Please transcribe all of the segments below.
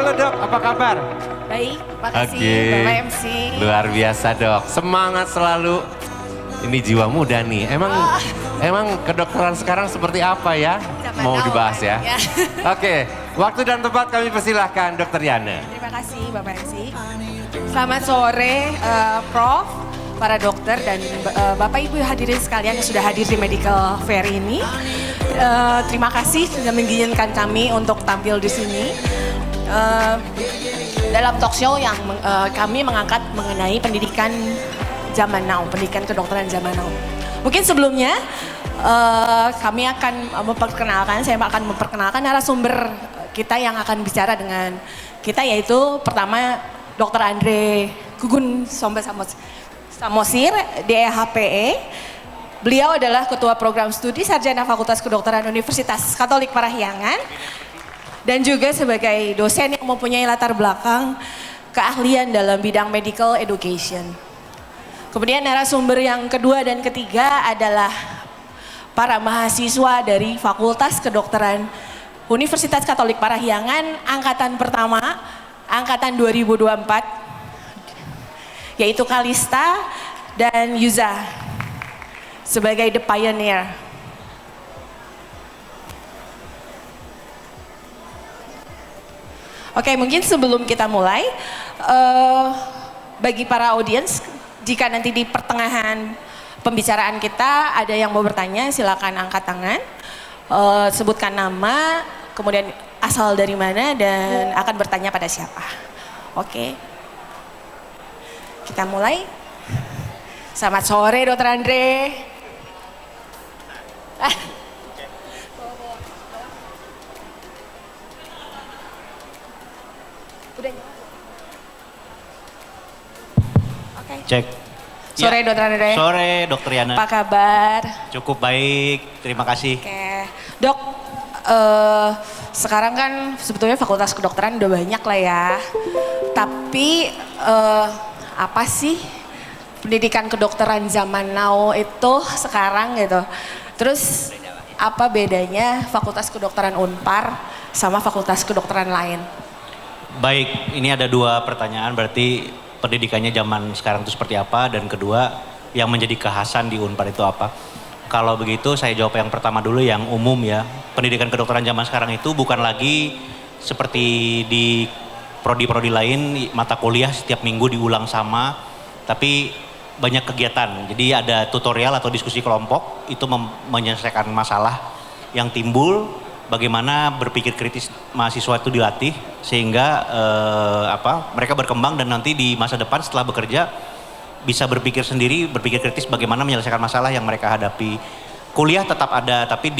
Halo dok, apa kabar? Baik, makasih Oke. Bapak MC. Luar biasa dok, semangat selalu. Ini jiwa muda nih, emang kedokteran sekarang seperti apa ya? Zaman Mau now, dibahas ya? ya. Oke, waktu dan tempat kami persilahkan Dokter Yana. Terima kasih Bapak MC. Selamat sore Prof, para dokter dan Bapak Ibu hadirin sekalian yang sudah hadir di Medical Fair ini. Terima kasih sudah mengizinkan kami untuk tampil di sini. Dalam talk show yang kami mengangkat mengenai pendidikan zaman now, pendidikan kedokteran zaman now. Mungkin sebelumnya kami akan saya akan memperkenalkan narasumber kita yang akan bicara dengan kita, yaitu pertama Dr. Andre Gugun Samosir, DEHPE. Beliau adalah Ketua Program Studi Sarjana Fakultas Kedokteran Universitas Katolik Parahyangan dan juga sebagai dosen yang mempunyai latar belakang keahlian dalam bidang medical education. Kemudian narasumber yang kedua dan ketiga adalah para mahasiswa dari Fakultas Kedokteran Universitas Katolik Parahyangan angkatan pertama, angkatan 2024, yaitu Kalista dan Yuza sebagai the pioneer. Oke, mungkin sebelum kita mulai, bagi para audiens, jika nanti di pertengahan pembicaraan kita ada yang mau bertanya, silakan angkat tangan, sebutkan nama, kemudian asal dari mana dan akan bertanya pada siapa. Oke, kita mulai. Selamat sore Dr. Andre. Udah. Oke. Cek. Sore Dr. Andre. Sore Dokter Yana. Apa kabar? Cukup baik, terima kasih. Oke. Dok, sekarang kan sebetulnya fakultas kedokteran udah banyak lah ya. Tapi apa sih pendidikan kedokteran zaman now itu sekarang gitu? Terus apa bedanya fakultas kedokteran Unpar sama fakultas kedokteran lain? Baik, ini ada dua pertanyaan, berarti pendidikannya zaman sekarang itu seperti apa, dan kedua yang menjadi kekhasan di Unpar itu apa. Kalau begitu saya jawab yang pertama dulu, yang umum ya. Pendidikan kedokteran zaman sekarang itu bukan lagi seperti di prodi-prodi lain, mata kuliah setiap minggu diulang sama, tapi banyak kegiatan. Jadi ada tutorial atau diskusi kelompok, itu menyelesaikan masalah yang timbul, bagaimana berpikir kritis mahasiswa itu dilatih sehingga mereka berkembang dan nanti di masa depan setelah bekerja bisa berpikir sendiri, berpikir kritis bagaimana menyelesaikan masalah yang mereka hadapi. Kuliah tetap ada tapi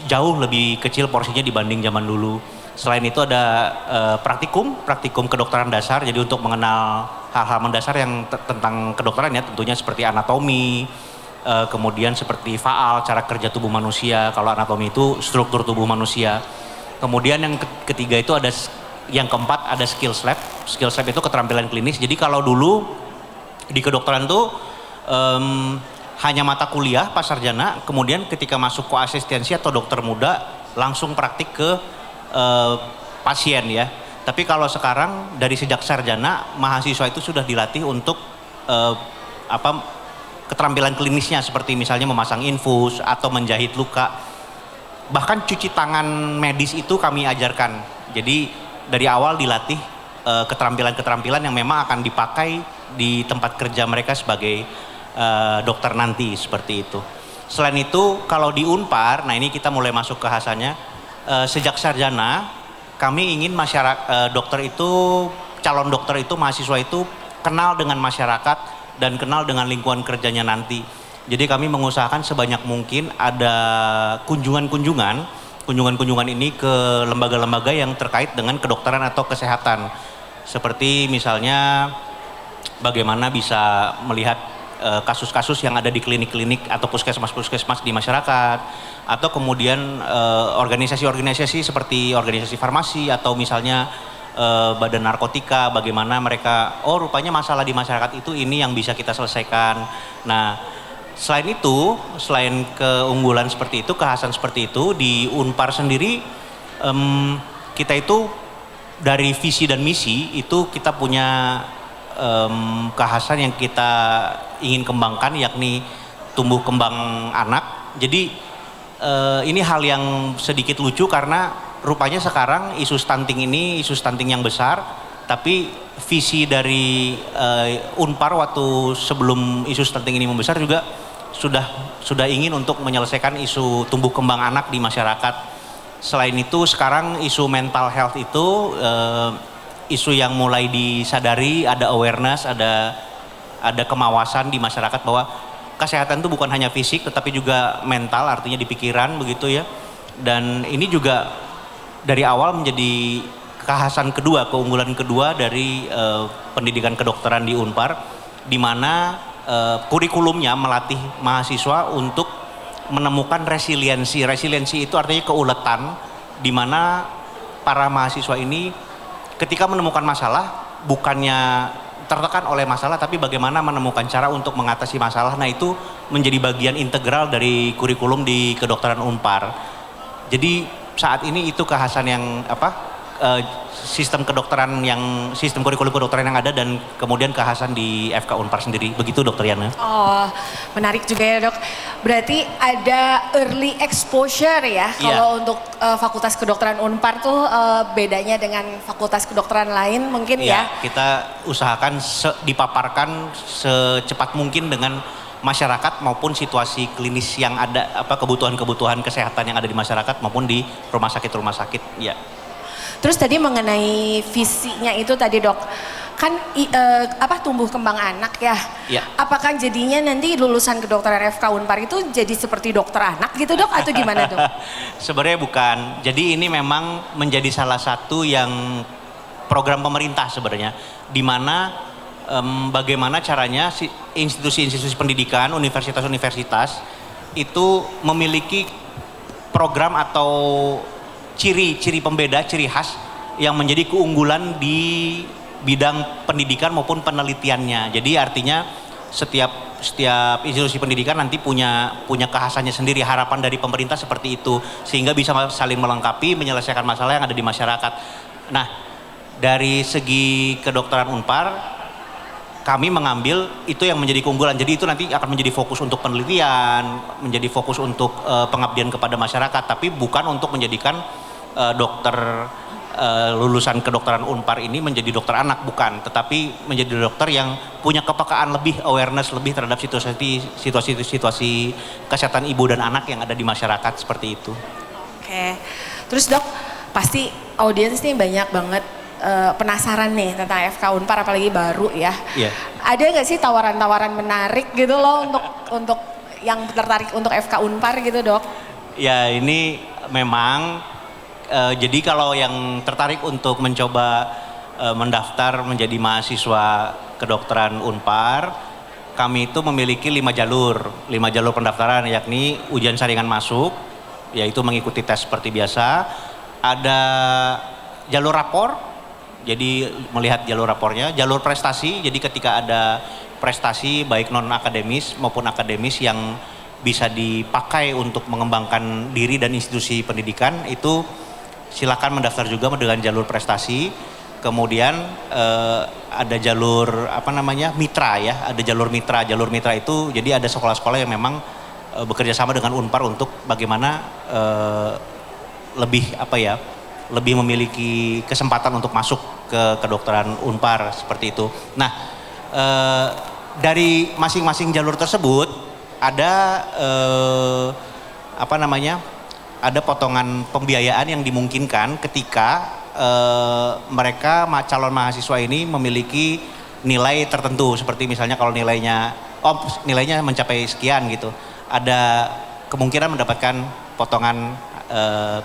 jauh lebih kecil porsinya dibanding zaman dulu. Selain itu ada praktikum kedokteran dasar, jadi untuk mengenal hal-hal mendasar yang tentang kedokteran ya, tentunya seperti anatomi, kemudian seperti faal, cara kerja tubuh manusia. Kalau anatomi itu struktur tubuh manusia. Kemudian yang ketiga itu yang keempat ada skills lab. Skills lab itu keterampilan klinis. Jadi kalau dulu di kedokteran itu hanya mata kuliah pas sarjana, kemudian ketika masuk koasistensi atau dokter muda langsung praktik ke pasien ya. Tapi kalau sekarang dari sejak sarjana mahasiswa itu sudah dilatih untuk keterampilan klinisnya, seperti misalnya memasang infus atau menjahit luka. Bahkan cuci tangan medis itu kami ajarkan. Jadi dari awal dilatih keterampilan-keterampilan yang memang akan dipakai di tempat kerja mereka sebagai dokter nanti, seperti itu. Selain itu kalau di Unpar, nah ini kita mulai masuk ke khasannya, sejak sarjana kami ingin masyarakat calon dokter itu, mahasiswa itu kenal dengan masyarakat dan kenal dengan lingkungan kerjanya nanti. Jadi kami mengusahakan sebanyak mungkin ada kunjungan-kunjungan ini ke lembaga-lembaga yang terkait dengan kedokteran atau kesehatan. Seperti misalnya bagaimana bisa melihat kasus-kasus yang ada di klinik-klinik atau puskesmas-puskesmas di masyarakat, atau kemudian organisasi-organisasi seperti organisasi farmasi atau misalnya badan narkotika, bagaimana mereka, rupanya masalah di masyarakat itu ini yang bisa kita selesaikan. Nah, selain itu, selain keunggulan seperti itu, kekhasan seperti itu, di Unpar sendiri kita itu dari visi dan misi itu kita punya kekhasan yang kita ingin kembangkan, yakni tumbuh kembang anak. Jadi ini hal yang sedikit lucu karena rupanya sekarang isu stunting ini isu stunting yang besar, tapi visi dari Unpar waktu sebelum isu stunting ini membesar juga sudah ingin untuk menyelesaikan isu tumbuh kembang anak di masyarakat. Selain itu sekarang isu mental health itu isu yang mulai disadari, ada awareness, ada kemawasan di masyarakat bahwa kesehatan itu bukan hanya fisik tetapi juga mental, artinya di pikiran begitu ya. Dan ini juga dari awal menjadi kekhasan kedua, keunggulan kedua dari pendidikan kedokteran di Unpar, di mana kurikulumnya melatih mahasiswa untuk menemukan resiliensi. Resiliensi itu artinya keuletan, di mana para mahasiswa ini ketika menemukan masalah bukannya tertekan oleh masalah, tapi bagaimana menemukan cara untuk mengatasi masalah. Nah itu menjadi bagian integral dari kurikulum di kedokteran Unpar. Jadi saat ini itu kekhasan yang sistem kurikulum kedokteran yang ada dan kemudian kekhasan di FK Unpar sendiri. Begitu Dokter Yana. Oh, menarik juga ya Dok. Berarti ada early exposure ya. Kalau untuk Fakultas Kedokteran Unpar tuh bedanya dengan fakultas kedokteran lain mungkin ya. Kita usahakan dipaparkan secepat mungkin dengan masyarakat maupun situasi klinis yang ada, kebutuhan-kebutuhan kesehatan yang ada di masyarakat maupun di rumah sakit ya. Terus tadi mengenai visinya itu tadi Dok, kan tumbuh kembang anak ya. Apakah jadinya nanti lulusan kedokteran FK Unpar itu jadi seperti dokter anak gitu Dok atau gimana Dok? Sebenarnya bukan. Jadi ini memang menjadi salah satu yang program pemerintah sebenarnya, di mana bagaimana caranya institusi-institusi pendidikan, universitas-universitas itu memiliki program atau ciri-ciri pembeda, ciri khas yang menjadi keunggulan di bidang pendidikan maupun penelitiannya. Jadi artinya setiap institusi pendidikan nanti punya kekhasannya sendiri. Harapan dari pemerintah seperti itu sehingga bisa saling melengkapi, menyelesaikan masalah yang ada di masyarakat. Nah, dari segi kedokteran Unpar kami mengambil itu yang menjadi keunggulan. Jadi itu nanti akan menjadi fokus untuk penelitian, menjadi fokus untuk pengabdian kepada masyarakat, tapi bukan untuk menjadikan dokter lulusan kedokteran Unpar ini menjadi dokter anak, bukan, tetapi menjadi dokter yang punya kepekaan lebih, awareness lebih terhadap situasi kesehatan ibu dan anak yang ada di masyarakat seperti itu. Oke. Terus Dok, pasti audiens nih banyak banget penasaran nih tentang FK Unpar, apalagi baru ya. Ada nggak sih tawaran-tawaran menarik gitu loh untuk yang tertarik untuk FK Unpar gitu Dok? Ya ini memang jadi kalau yang tertarik untuk mencoba mendaftar menjadi mahasiswa kedokteran Unpar, kami itu memiliki 5 jalur pendaftaran, yakni ujian saringan masuk, yaitu mengikuti tes seperti biasa. Ada jalur rapor, jadi melihat jalur rapornya, jalur prestasi, jadi ketika ada prestasi baik non akademis maupun akademis yang bisa dipakai untuk mengembangkan diri dan institusi pendidikan, itu silakan mendaftar juga dengan jalur prestasi. Kemudian ada jalur mitra ya, ada jalur mitra. Jalur mitra itu jadi ada sekolah-sekolah yang memang bekerja sama dengan Unpar untuk bagaimana lebih memiliki kesempatan untuk masuk ke kedokteran Unpar seperti itu. Nah, dari masing-masing jalur tersebut ada ada potongan pembiayaan yang dimungkinkan ketika mereka calon mahasiswa ini memiliki nilai tertentu, seperti misalnya kalau nilainya mencapai sekian gitu, ada kemungkinan mendapatkan potongan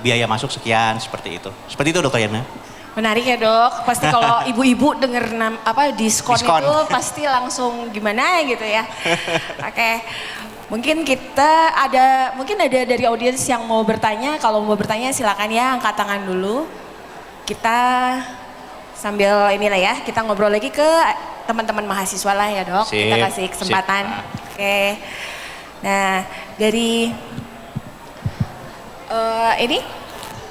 biaya masuk sekian, seperti itu Dokter Yana. Menarik ya Dok, pasti kalau ibu-ibu denger diskon itu pasti langsung gimana gitu ya. Oke. Mungkin ada dari audiens yang mau bertanya. Kalau mau bertanya silakan ya, angkat tangan dulu. Kita sambil kita ngobrol lagi ke teman-teman mahasiswa lah ya Dok. Kita kasih kesempatan. Oke. Nah, dari ini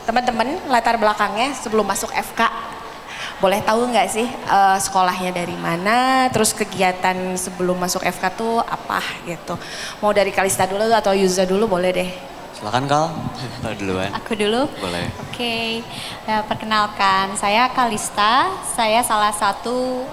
teman-teman latar belakangnya sebelum masuk FK boleh tahu nggak sih sekolahnya dari mana, terus kegiatan sebelum masuk FK tuh apa gitu. Mau dari Kalista dulu atau Yuza dulu boleh deh. Silakan Kal, Kal duluan. Aku dulu? Boleh. Oke, perkenalkan saya Kalista, saya salah satu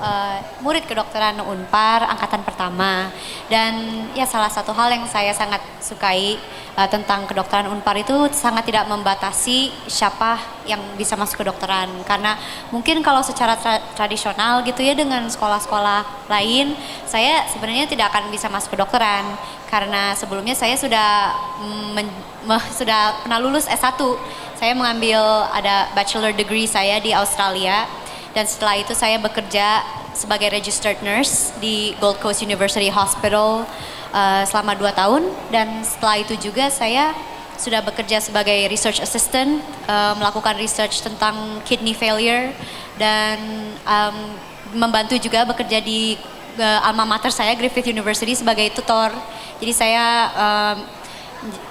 murid kedokteran Unpar angkatan pertama. Dan ya salah satu hal yang saya sangat sukai tentang kedokteran Unpar itu sangat tidak membatasi siapa yang bisa masuk kedokteran. Karena mungkin kalau secara tradisional gitu ya dengan sekolah-sekolah lain, saya sebenarnya tidak akan bisa masuk kedokteran. Karena sebelumnya saya sudah sudah pernah lulus S1. Saya mengambil ada bachelor degree saya di Australia dan setelah itu saya bekerja sebagai registered nurse di Gold Coast University Hospital selama 2 tahun dan setelah itu juga saya sudah bekerja sebagai research assistant melakukan research tentang kidney failure dan membantu juga bekerja di alma mater saya Griffith University sebagai tutor. Jadi saya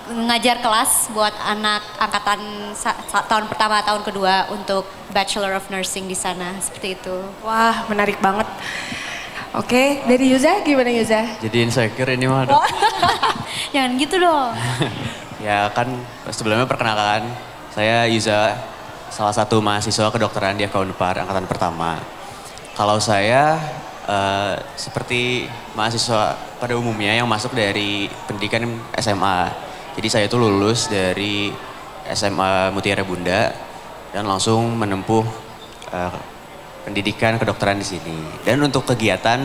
ngajar kelas buat anak angkatan tahun pertama, tahun kedua untuk Bachelor of Nursing di sana, seperti itu. Wah, menarik banget. Oke, dari Yuza gimana Yuza? Jadi insecure ini mah. Dok. Jangan gitu dong. Ya kan sebelumnya perkenalkan, saya Yuza, salah satu mahasiswa kedokteran di FK Unpar angkatan pertama. Kalau saya seperti mahasiswa pada umumnya yang masuk dari pendidikan SMA. Jadi saya itu lulus dari SMA Mutiara Bunda dan langsung menempuh pendidikan kedokteran di sini. Dan untuk kegiatan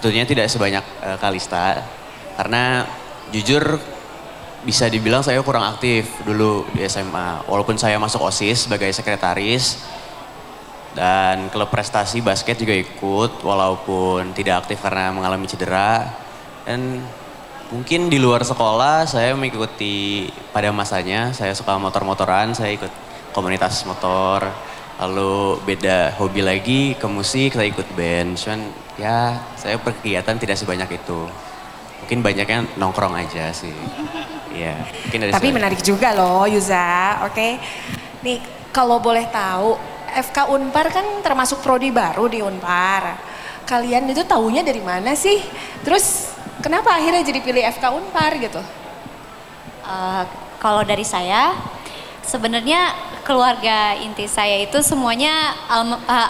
tentunya tidak sebanyak Kalista karena jujur bisa dibilang saya kurang aktif dulu di SMA. Walaupun saya masuk OSIS sebagai sekretaris dan klub prestasi basket juga ikut walaupun tidak aktif karena mengalami cedera. Dan mungkin di luar sekolah saya mengikuti pada masanya, saya suka motor-motoran, saya ikut komunitas motor. Lalu beda hobi lagi ke musik, saya ikut band. Cuman ya saya berkegiatan tidak sebanyak itu. Mungkin banyaknya nongkrong aja sih. Iya, mungkin dari Tapi saya. menarik juga loh Yuza, oke. Nih kalau boleh tahu, FK Unpar kan termasuk prodi baru di Unpar. Kalian itu taunya dari mana sih? Terus kenapa akhirnya jadi pilih FK Unpar gitu? Kalau dari saya, sebenarnya keluarga inti saya itu semuanya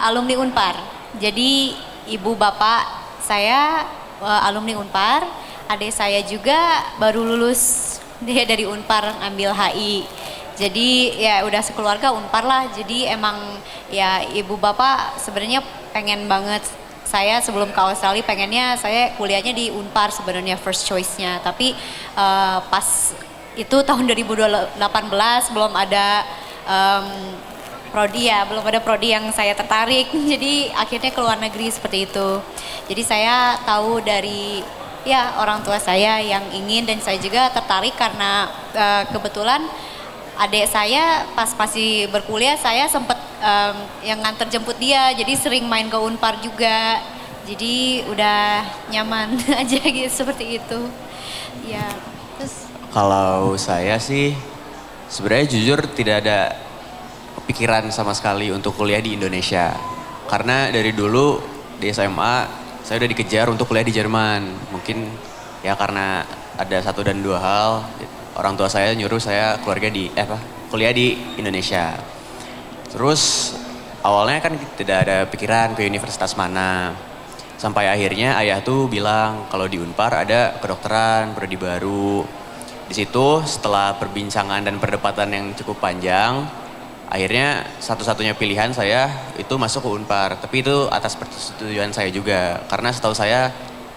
alumni Unpar. Jadi ibu bapak saya alumni Unpar, adik saya juga baru lulus dia dari Unpar ambil HI. Jadi ya udah sekeluarga Unpar lah. Jadi emang ya ibu bapak sebenarnya pengen banget saya sebelum ke Australia pengennya saya kuliahnya di Unpar sebenarnya first choice-nya. Tapi pas itu tahun 2018 belum ada prodi ya, belum ada prodi yang saya tertarik. Jadi akhirnya ke luar negeri seperti itu. Jadi saya tahu dari ya orang tua saya yang ingin dan saya juga tertarik karena kebetulan adik saya pas masih berkuliah saya sempat yang nganter jemput dia, jadi sering main ke Unpar juga. Jadi udah nyaman aja gitu seperti itu. Ya, terus Kalau saya sih sebenarnya jujur tidak ada kepikiran sama sekali untuk kuliah di Indonesia. Karena dari dulu di SMA saya udah dikejar untuk kuliah di Jerman. Mungkin ya karena ada satu dan dua hal. Orang tua saya nyuruh saya kuliah di Indonesia. Terus awalnya kan tidak ada pikiran ke universitas mana. Sampai akhirnya ayah tuh bilang kalau di Unpar ada kedokteran, prodi baru. Di situ setelah perbincangan dan perdebatan yang cukup panjang, akhirnya satu-satunya pilihan saya itu masuk ke Unpar. Tapi itu atas persetujuan saya juga. Karena setahu saya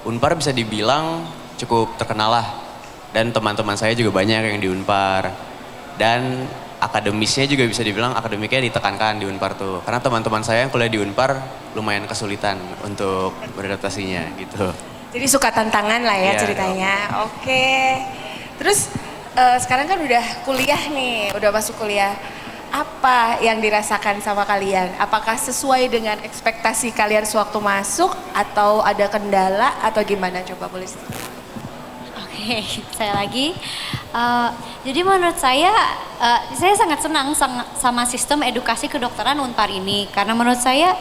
Unpar bisa dibilang cukup terkenal lah. Dan teman-teman saya juga banyak yang di Unpar. Dan akademisnya juga bisa dibilang akademiknya ditekankan di Unpar tuh. Karena teman-teman saya yang kuliah di Unpar lumayan kesulitan untuk beradaptasinya gitu. Jadi suka tantangan lah ya Iya, ceritanya. Oke. Terus sekarang kan udah kuliah nih, udah masuk kuliah. Apa yang dirasakan sama kalian? Apakah sesuai dengan ekspektasi kalian sewaktu masuk atau ada kendala atau gimana? Coba boleh. Oke, saya lagi. Jadi menurut saya sangat senang sama sistem edukasi kedokteran Unpar ini karena menurut saya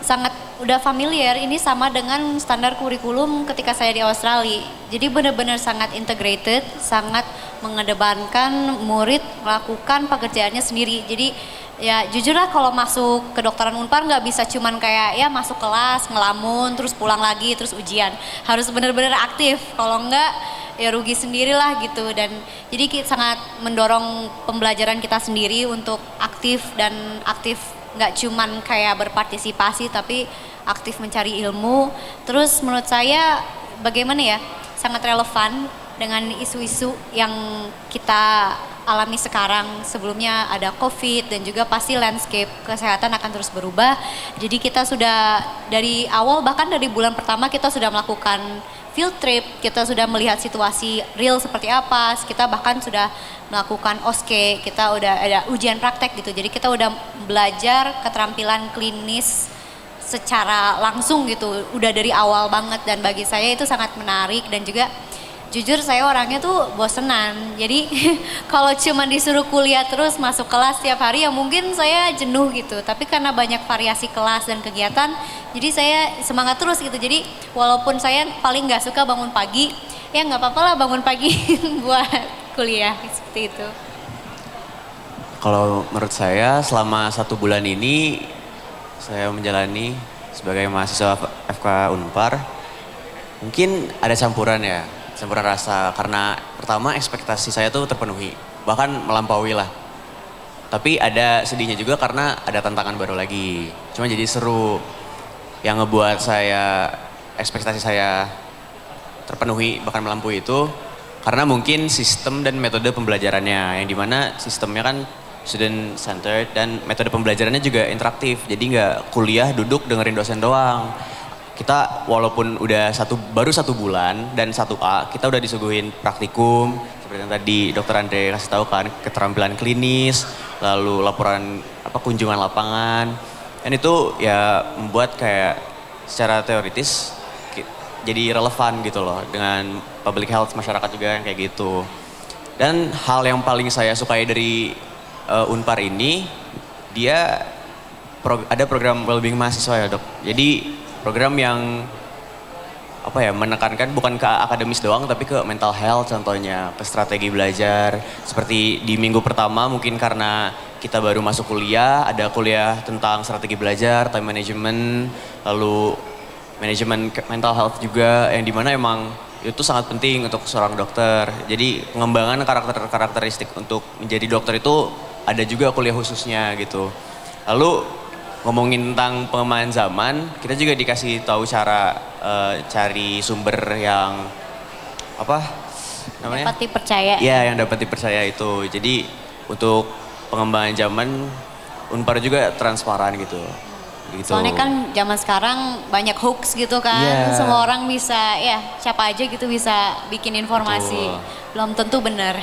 sangat udah familiar ini sama dengan standar kurikulum ketika saya di Australia. Jadi benar-benar sangat integrated, sangat mengedepankan murid melakukan pekerjaannya sendiri. Jadi ya jujur lah kalau masuk kedokteran Unpar nggak bisa cuman kayak ya masuk kelas, ngelamun, terus pulang lagi, terus ujian. Harus benar-benar aktif, kalau enggak ya rugi sendirilah gitu. Dan jadi kita sangat mendorong pembelajaran kita sendiri untuk aktif nggak cuman kayak berpartisipasi tapi aktif mencari ilmu. Terus menurut saya bagaimana ya sangat relevan dengan isu-isu yang kita alami sekarang. Sebelumnya ada COVID dan juga pasti landscape kesehatan akan terus berubah. Jadi kita sudah dari awal bahkan dari bulan pertama kita sudah melakukan field trip, kita sudah melihat situasi real seperti apa, kita bahkan sudah melakukan OSCE, kita udah ada ujian praktek gitu. Jadi kita udah belajar keterampilan klinis secara langsung gitu, udah dari awal banget dan bagi saya itu sangat menarik dan juga jujur saya orangnya tuh bosenan. Jadi kalau cuma disuruh kuliah terus masuk kelas tiap hari ya mungkin saya jenuh gitu. Tapi karena banyak variasi kelas dan kegiatan, jadi saya semangat terus gitu. Jadi walaupun saya paling nggak suka bangun pagi, ya nggak apa-apa lah bangun pagi buat kuliah seperti itu. Kalau menurut saya selama 1 bulan ini saya menjalani sebagai mahasiswa FK Unpar, mungkin ada campuran rasa karena pertama ekspektasi saya tuh terpenuhi, bahkan melampaui lah. Tapi ada sedihnya juga karena ada tantangan baru lagi. Cuma jadi seru. Yang ngebuat ekspektasi saya terpenuhi bahkan melampaui itu karena mungkin sistem dan metode pembelajarannya yang dimana sistemnya kan student centered dan metode pembelajarannya juga interaktif. Jadi nggak kuliah duduk dengerin dosen doang. Kita walaupun udah baru 1 bulan dan 1A, kita udah disuguhin praktikum seperti yang tadi Dr. Andre kasih tahu kan, keterampilan klinis, lalu laporan kunjungan lapangan. Dan itu ya membuat kayak secara teoritis jadi relevan gitu loh dengan public health masyarakat juga yang kayak gitu. Dan hal yang paling saya sukai dari Unpar ini, dia ada program wellbeing mahasiswa ya dok. Jadi program yang menekankan bukan ke akademis doang tapi ke mental health contohnya, ke strategi belajar. Seperti di minggu pertama mungkin karena kita baru masuk kuliah, ada kuliah tentang strategi belajar, time management, lalu manajemen mental health juga yang dimana emang itu sangat penting untuk seorang dokter. Jadi pengembangan karakteristik untuk menjadi dokter itu ada juga kuliah khususnya gitu. Lalu ngomongin tentang pengembangan zaman, kita juga dikasih tahu cara cari sumber yang dapat dipercaya. Iya, yang dapat dipercaya itu. Jadi untuk pengembangan zaman Unpar juga transparan gitu. Soalnya kan zaman sekarang banyak hoax gitu kan, semua orang bisa siapa aja gitu bisa bikin informasi. Betul. Belum tentu benar.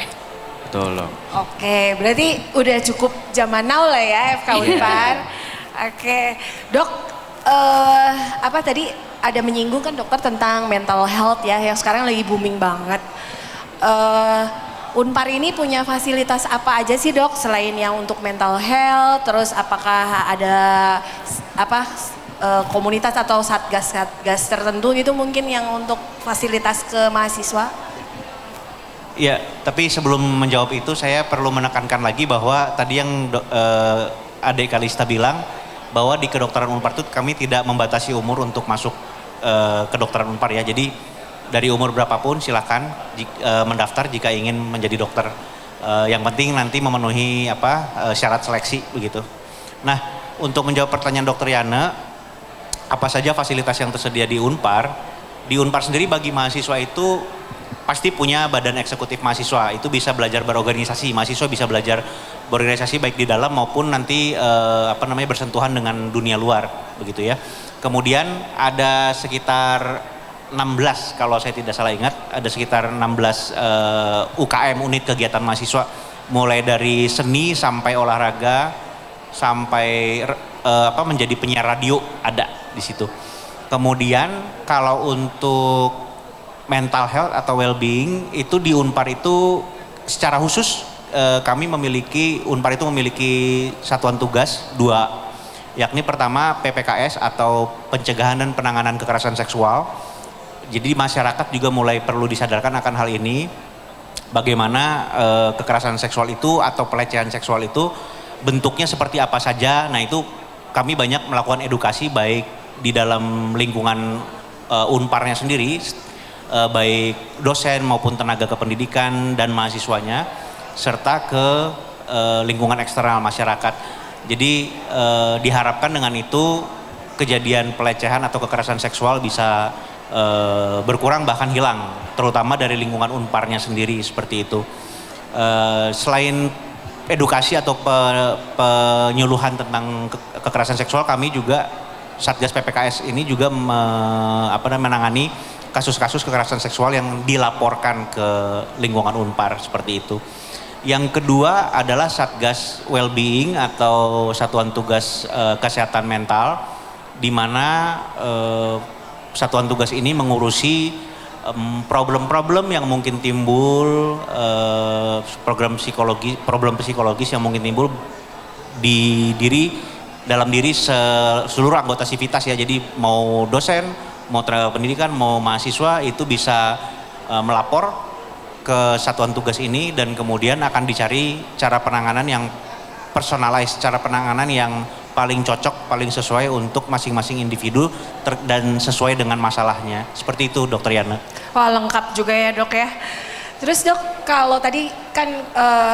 Betul loh. Oke, berarti udah cukup zaman now lah ya FK Unpar. Oke, dok, tadi ada menyinggung kan dokter tentang mental health ya, yang sekarang lagi booming banget. Unpar ini punya fasilitas apa aja sih dok, selain yang untuk mental health, terus apakah ada komunitas atau satgas tertentu gitu mungkin yang untuk fasilitas ke mahasiswa? Ya, tapi sebelum menjawab itu saya perlu menekankan lagi bahwa tadi yang Adik Kalista bilang, bahwa di kedokteran Unpar itu kami tidak membatasi umur untuk masuk kedokteran Unpar ya. Jadi dari umur berapapun silakan mendaftar jika ingin menjadi dokter. Yang penting nanti memenuhi syarat seleksi begitu. Nah, untuk menjawab pertanyaan Dokter Yana, apa saja fasilitas yang tersedia di Unpar? Di Unpar sendiri bagi mahasiswa itu pasti punya badan eksekutif mahasiswa. Itu bisa belajar berorganisasi. Mahasiswa bisa belajar berorganisasi baik di dalam maupun nanti bersentuhan dengan dunia luar begitu ya. Kemudian ada sekitar 16 kalau saya tidak salah ingat, ada sekitar 16 UKM unit kegiatan mahasiswa, mulai dari seni sampai olahraga sampai menjadi penyiar radio ada di situ. Kemudian kalau untuk mental health atau well-being itu di Unpar itu secara khusus kami Unpar itu memiliki satuan tugas 2, yakni pertama PPKS atau pencegahan dan penanganan kekerasan seksual. Jadi masyarakat juga mulai perlu disadarkan akan hal ini, bagaimana kekerasan seksual itu atau pelecehan seksual itu bentuknya seperti apa saja. Nah itu kami banyak melakukan edukasi baik di dalam lingkungan Unparnya sendiri, baik dosen maupun tenaga kependidikan dan mahasiswanya, serta ke lingkungan eksternal masyarakat. Jadi diharapkan dengan itu kejadian pelecehan atau kekerasan seksual bisa berkurang bahkan hilang, terutama dari lingkungan Unparnya sendiri seperti itu. Selain edukasi atau penyuluhan tentang kekerasan seksual, kami juga Satgas PPKS ini juga menangani kasus-kasus kekerasan seksual yang dilaporkan ke lingkungan Unpar seperti itu. Yang kedua adalah Satgas Wellbeing atau Satuan Tugas Kesehatan Mental, di mana satuan tugas ini mengurusi problem-problem yang mungkin timbul, problem psikologis yang mungkin timbul dalam diri seluruh anggota sivitas ya. Jadi mau dosen, mau tenaga pendidikan, mau mahasiswa itu bisa melapor ke satuan tugas ini, dan kemudian akan dicari cara penanganan yang personalized, cara penanganan yang paling cocok, paling sesuai untuk masing-masing individu dan sesuai dengan masalahnya. Seperti itu Dokter Yana. Wah lengkap juga ya dok ya. Terus dok, kalau tadi kan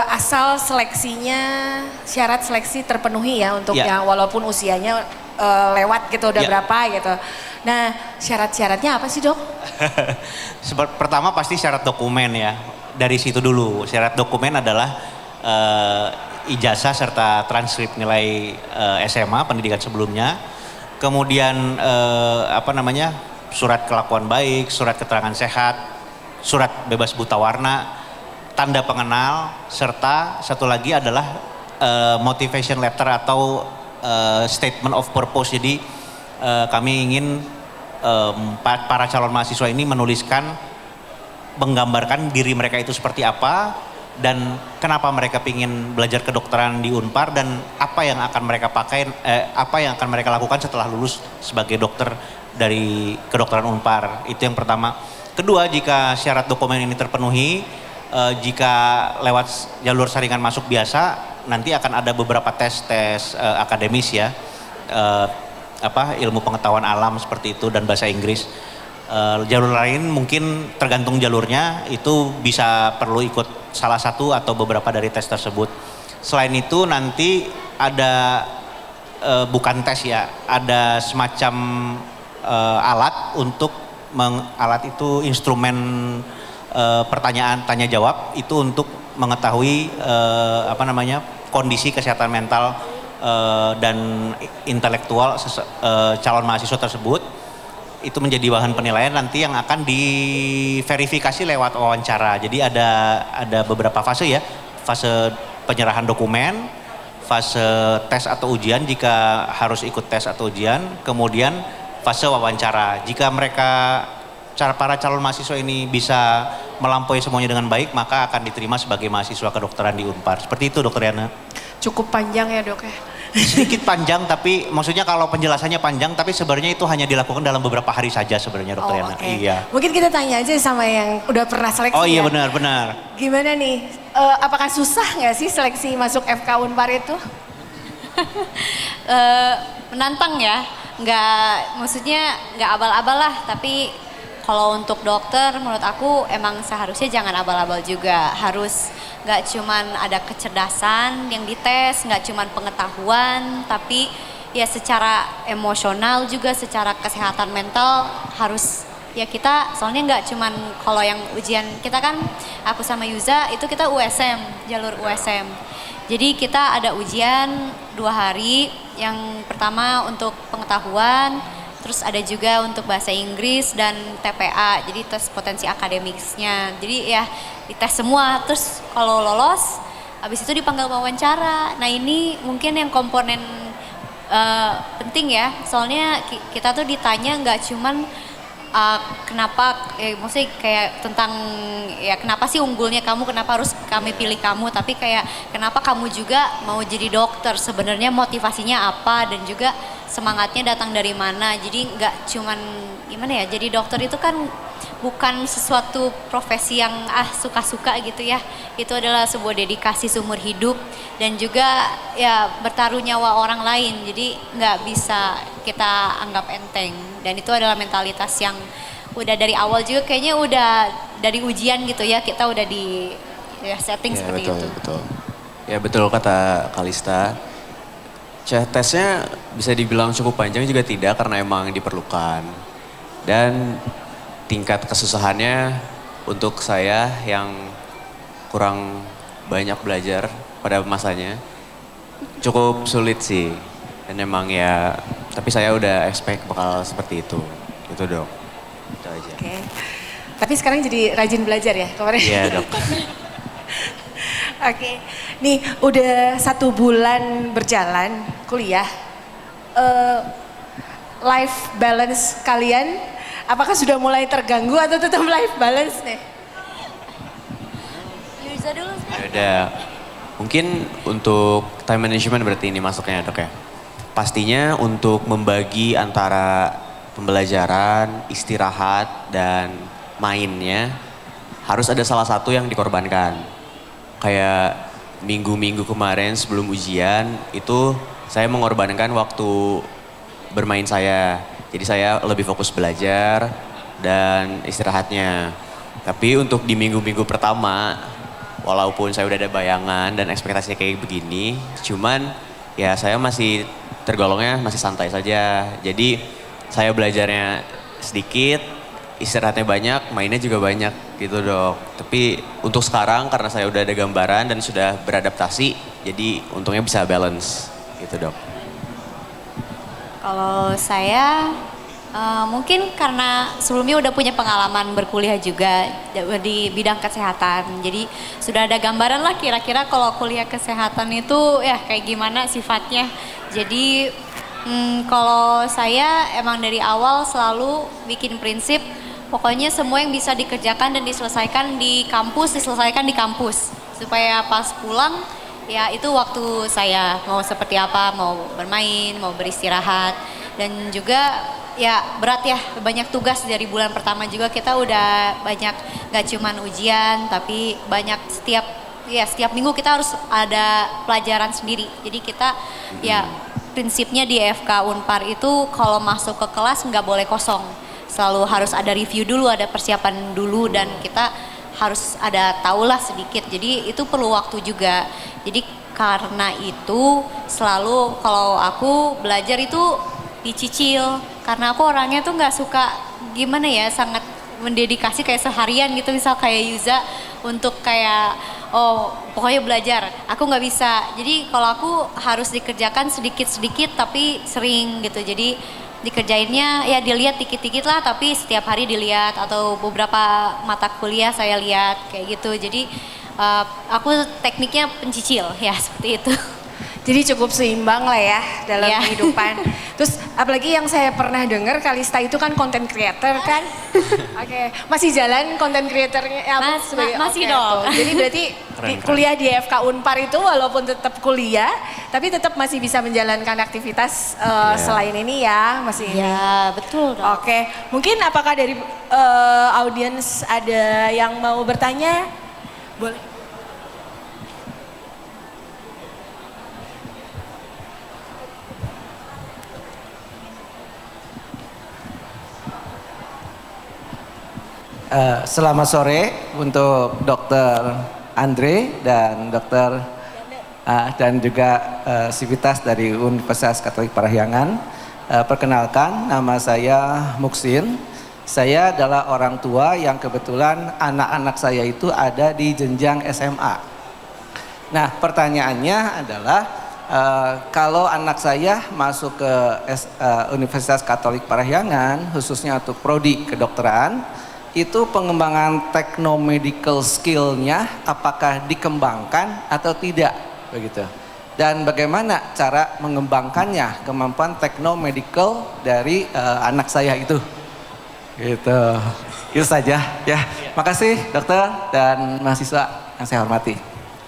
asal seleksinya, syarat seleksi terpenuhi ya untuk yang walaupun usianya lewat gitu, udah berapa gitu. Nah syarat-syaratnya apa sih dok? Pertama pasti syarat dokumen ya, dari situ dulu. Syarat dokumen adalah ijazah serta transkrip nilai SMA, pendidikan sebelumnya. Kemudian surat kelakuan baik, surat keterangan sehat, surat bebas buta warna, tanda pengenal, serta satu lagi adalah motivation letter atau statement of purpose. Jadi kami ingin para calon mahasiswa ini menuliskan, menggambarkan diri mereka itu seperti apa dan kenapa mereka ingin belajar kedokteran di Unpar, dan apa yang akan mereka apa yang akan mereka lakukan setelah lulus sebagai dokter dari kedokteran Unpar. Itu yang pertama. Kedua, jika syarat dokumen ini terpenuhi, jika lewat jalur saringan masuk biasa, nanti akan ada beberapa tes akademis ya, ilmu pengetahuan alam seperti itu dan bahasa Inggris. Jalur lain mungkin tergantung jalurnya, itu bisa perlu ikut salah satu atau beberapa dari tes tersebut. Selain itu nanti ada bukan tes ya, ada semacam alat untuk alat itu instrumen pertanyaan tanya jawab itu untuk mengetahui kondisi kesehatan mental dan intelektual calon mahasiswa tersebut. Itu menjadi bahan penilaian nanti yang akan diverifikasi lewat wawancara. Jadi ada beberapa fase ya, fase penyerahan dokumen, fase tes atau ujian jika harus ikut tes atau ujian, kemudian fase wawancara. Jika para calon mahasiswa ini bisa melampaui semuanya dengan baik, maka akan diterima sebagai mahasiswa kedokteran di Unpar. Seperti itu Dokter Yana. Cukup panjang ya dok ya? Sedikit panjang, tapi maksudnya kalau penjelasannya panjang, tapi sebenarnya itu hanya dilakukan dalam beberapa hari saja sebenarnya Dokter Yana. Okay. Iya. Mungkin kita tanya aja sama yang udah pernah seleksi. Oh iya ya? benar. Gimana nih, apakah susah nggak sih seleksi masuk FK Unpar itu? Menantang ya, maksudnya nggak abal-abal lah, tapi kalau untuk dokter menurut aku emang seharusnya jangan abal-abal juga. Harus nggak cuman ada kecerdasan yang dites, nggak cuman pengetahuan, tapi ya secara emosional juga, secara kesehatan mental harus ya kita, soalnya nggak cuman kalau yang ujian kita kan, aku sama Yuza itu kita USM, jalur USM. Jadi kita ada ujian 2 hari, yang pertama untuk pengetahuan, terus ada juga untuk bahasa Inggris dan TPA, jadi tes potensi akademiknya. Jadi ya dites semua, terus kalau lolos, habis itu dipanggil wawancara. Nah ini mungkin yang komponen penting ya, soalnya kita tuh ditanya nggak cuman kenapa maksudnya kayak tentang ya kenapa sih unggulnya kamu, kenapa harus kami pilih kamu, tapi kayak kenapa kamu juga mau jadi dokter, sebenarnya motivasinya apa dan juga semangatnya datang dari mana. Jadi nggak cuman gimana ya, jadi dokter itu kan bukan sesuatu profesi yang suka-suka gitu ya. Itu adalah sebuah dedikasi seumur hidup dan juga ya bertaruh nyawa orang lain. Jadi nggak bisa kita anggap enteng. Dan itu adalah mentalitas yang udah dari awal juga kayaknya udah dari ujian gitu ya. Kita udah di setting Ya, seperti betul, itu. betul. Ya betul kata Kalista. Tesnya bisa dibilang cukup panjang juga tidak karena emang diperlukan. Dan tingkat kesusahannya untuk saya yang kurang banyak belajar pada masanya cukup sulit sih. Dan emang ya, tapi saya udah expect bakal seperti itu. Itu dok, itu aja. Oke. Tapi sekarang jadi rajin belajar ya kemarin? Iya dok. Oke. Nih udah 1 bulan berjalan kuliah. Life balance kalian apakah sudah mulai terganggu atau tetap life balance nih? Yuza dulu Ya udah, mungkin untuk time management berarti ini masuknya dok ya. Pastinya untuk membagi antara pembelajaran, istirahat, dan mainnya harus ada salah satu yang dikorbankan. Kayak minggu-minggu kemarin sebelum ujian itu saya mengorbankan waktu bermain saya. Jadi saya lebih fokus belajar dan istirahatnya. Tapi untuk di minggu-minggu pertama, walaupun saya udah ada bayangan dan ekspektasinya kayak begini, cuman ya saya masih tergolongnya masih santai saja. Jadi saya belajarnya sedikit, istirahatnya banyak, mainnya juga banyak gitu dok. Tapi untuk sekarang karena saya udah ada gambaran dan sudah beradaptasi, jadi untungnya bisa balance gitu dok. Kalau saya mungkin karena sebelumnya udah punya pengalaman berkuliah juga di bidang kesehatan. Jadi sudah ada gambaran lah kira-kira kalau kuliah kesehatan itu ya kayak gimana sifatnya. Jadi kalau saya emang dari awal selalu bikin prinsip pokoknya semua yang bisa dikerjakan dan diselesaikan di kampus, diselesaikan di kampus. Supaya pas pulang ya itu waktu saya mau seperti apa, mau bermain, mau beristirahat. Dan juga ya berat ya, banyak tugas dari bulan pertama juga kita udah banyak, gak cuman ujian tapi banyak setiap minggu kita harus ada pelajaran sendiri. Jadi kita ya prinsipnya di FK Unpar itu kalau masuk ke kelas nggak boleh kosong. Selalu harus ada review dulu, ada persiapan dulu dan kita harus ada tahulah sedikit. Jadi itu perlu waktu juga. Jadi karena itu selalu kalau aku belajar itu dicicil. Karena aku orangnya tuh nggak suka gimana ya, sangat mendedikasi kayak seharian gitu. Misal kayak Yuza untuk kayak pokoknya belajar. Aku nggak bisa. Jadi kalau aku harus dikerjakan sedikit-sedikit tapi sering gitu. Jadi dikerjainnya ya dilihat dikit-dikit lah tapi setiap hari dilihat atau beberapa mata kuliah saya lihat kayak gitu. Jadi aku tekniknya pencicil ya seperti itu. Jadi cukup seimbang lah ya dalam Iya. kehidupan. Terus apalagi yang saya pernah dengar Kalista itu kan content creator kan? Oke, masih jalan content creatornya? Masih Oke, dong. tuh. Jadi berarti kuliah di FK Unpar itu walaupun tetap kuliah, tapi tetap masih bisa menjalankan aktivitas selain ini ya, masih ini. Ya betul dong. Oke, mungkin apakah dari audiens ada yang mau bertanya? Boleh. Selamat sore untuk Dr. Andre dan Dr. Dan juga Sivitas dari Universitas Katolik Parahyangan. Perkenalkan, nama saya Muksin. Saya adalah orang tua yang kebetulan anak-anak saya itu ada di jenjang SMA. Nah, pertanyaannya adalah kalau anak saya masuk ke Universitas Katolik Parahyangan, khususnya untuk prodi kedokteran, itu pengembangan teknomedical skill-nya apakah dikembangkan atau tidak begitu. Dan bagaimana cara mengembangkannya kemampuan teknomedical dari anak saya itu. Gitu. Itu saja ya. Makasih dokter dan mahasiswa yang saya hormati.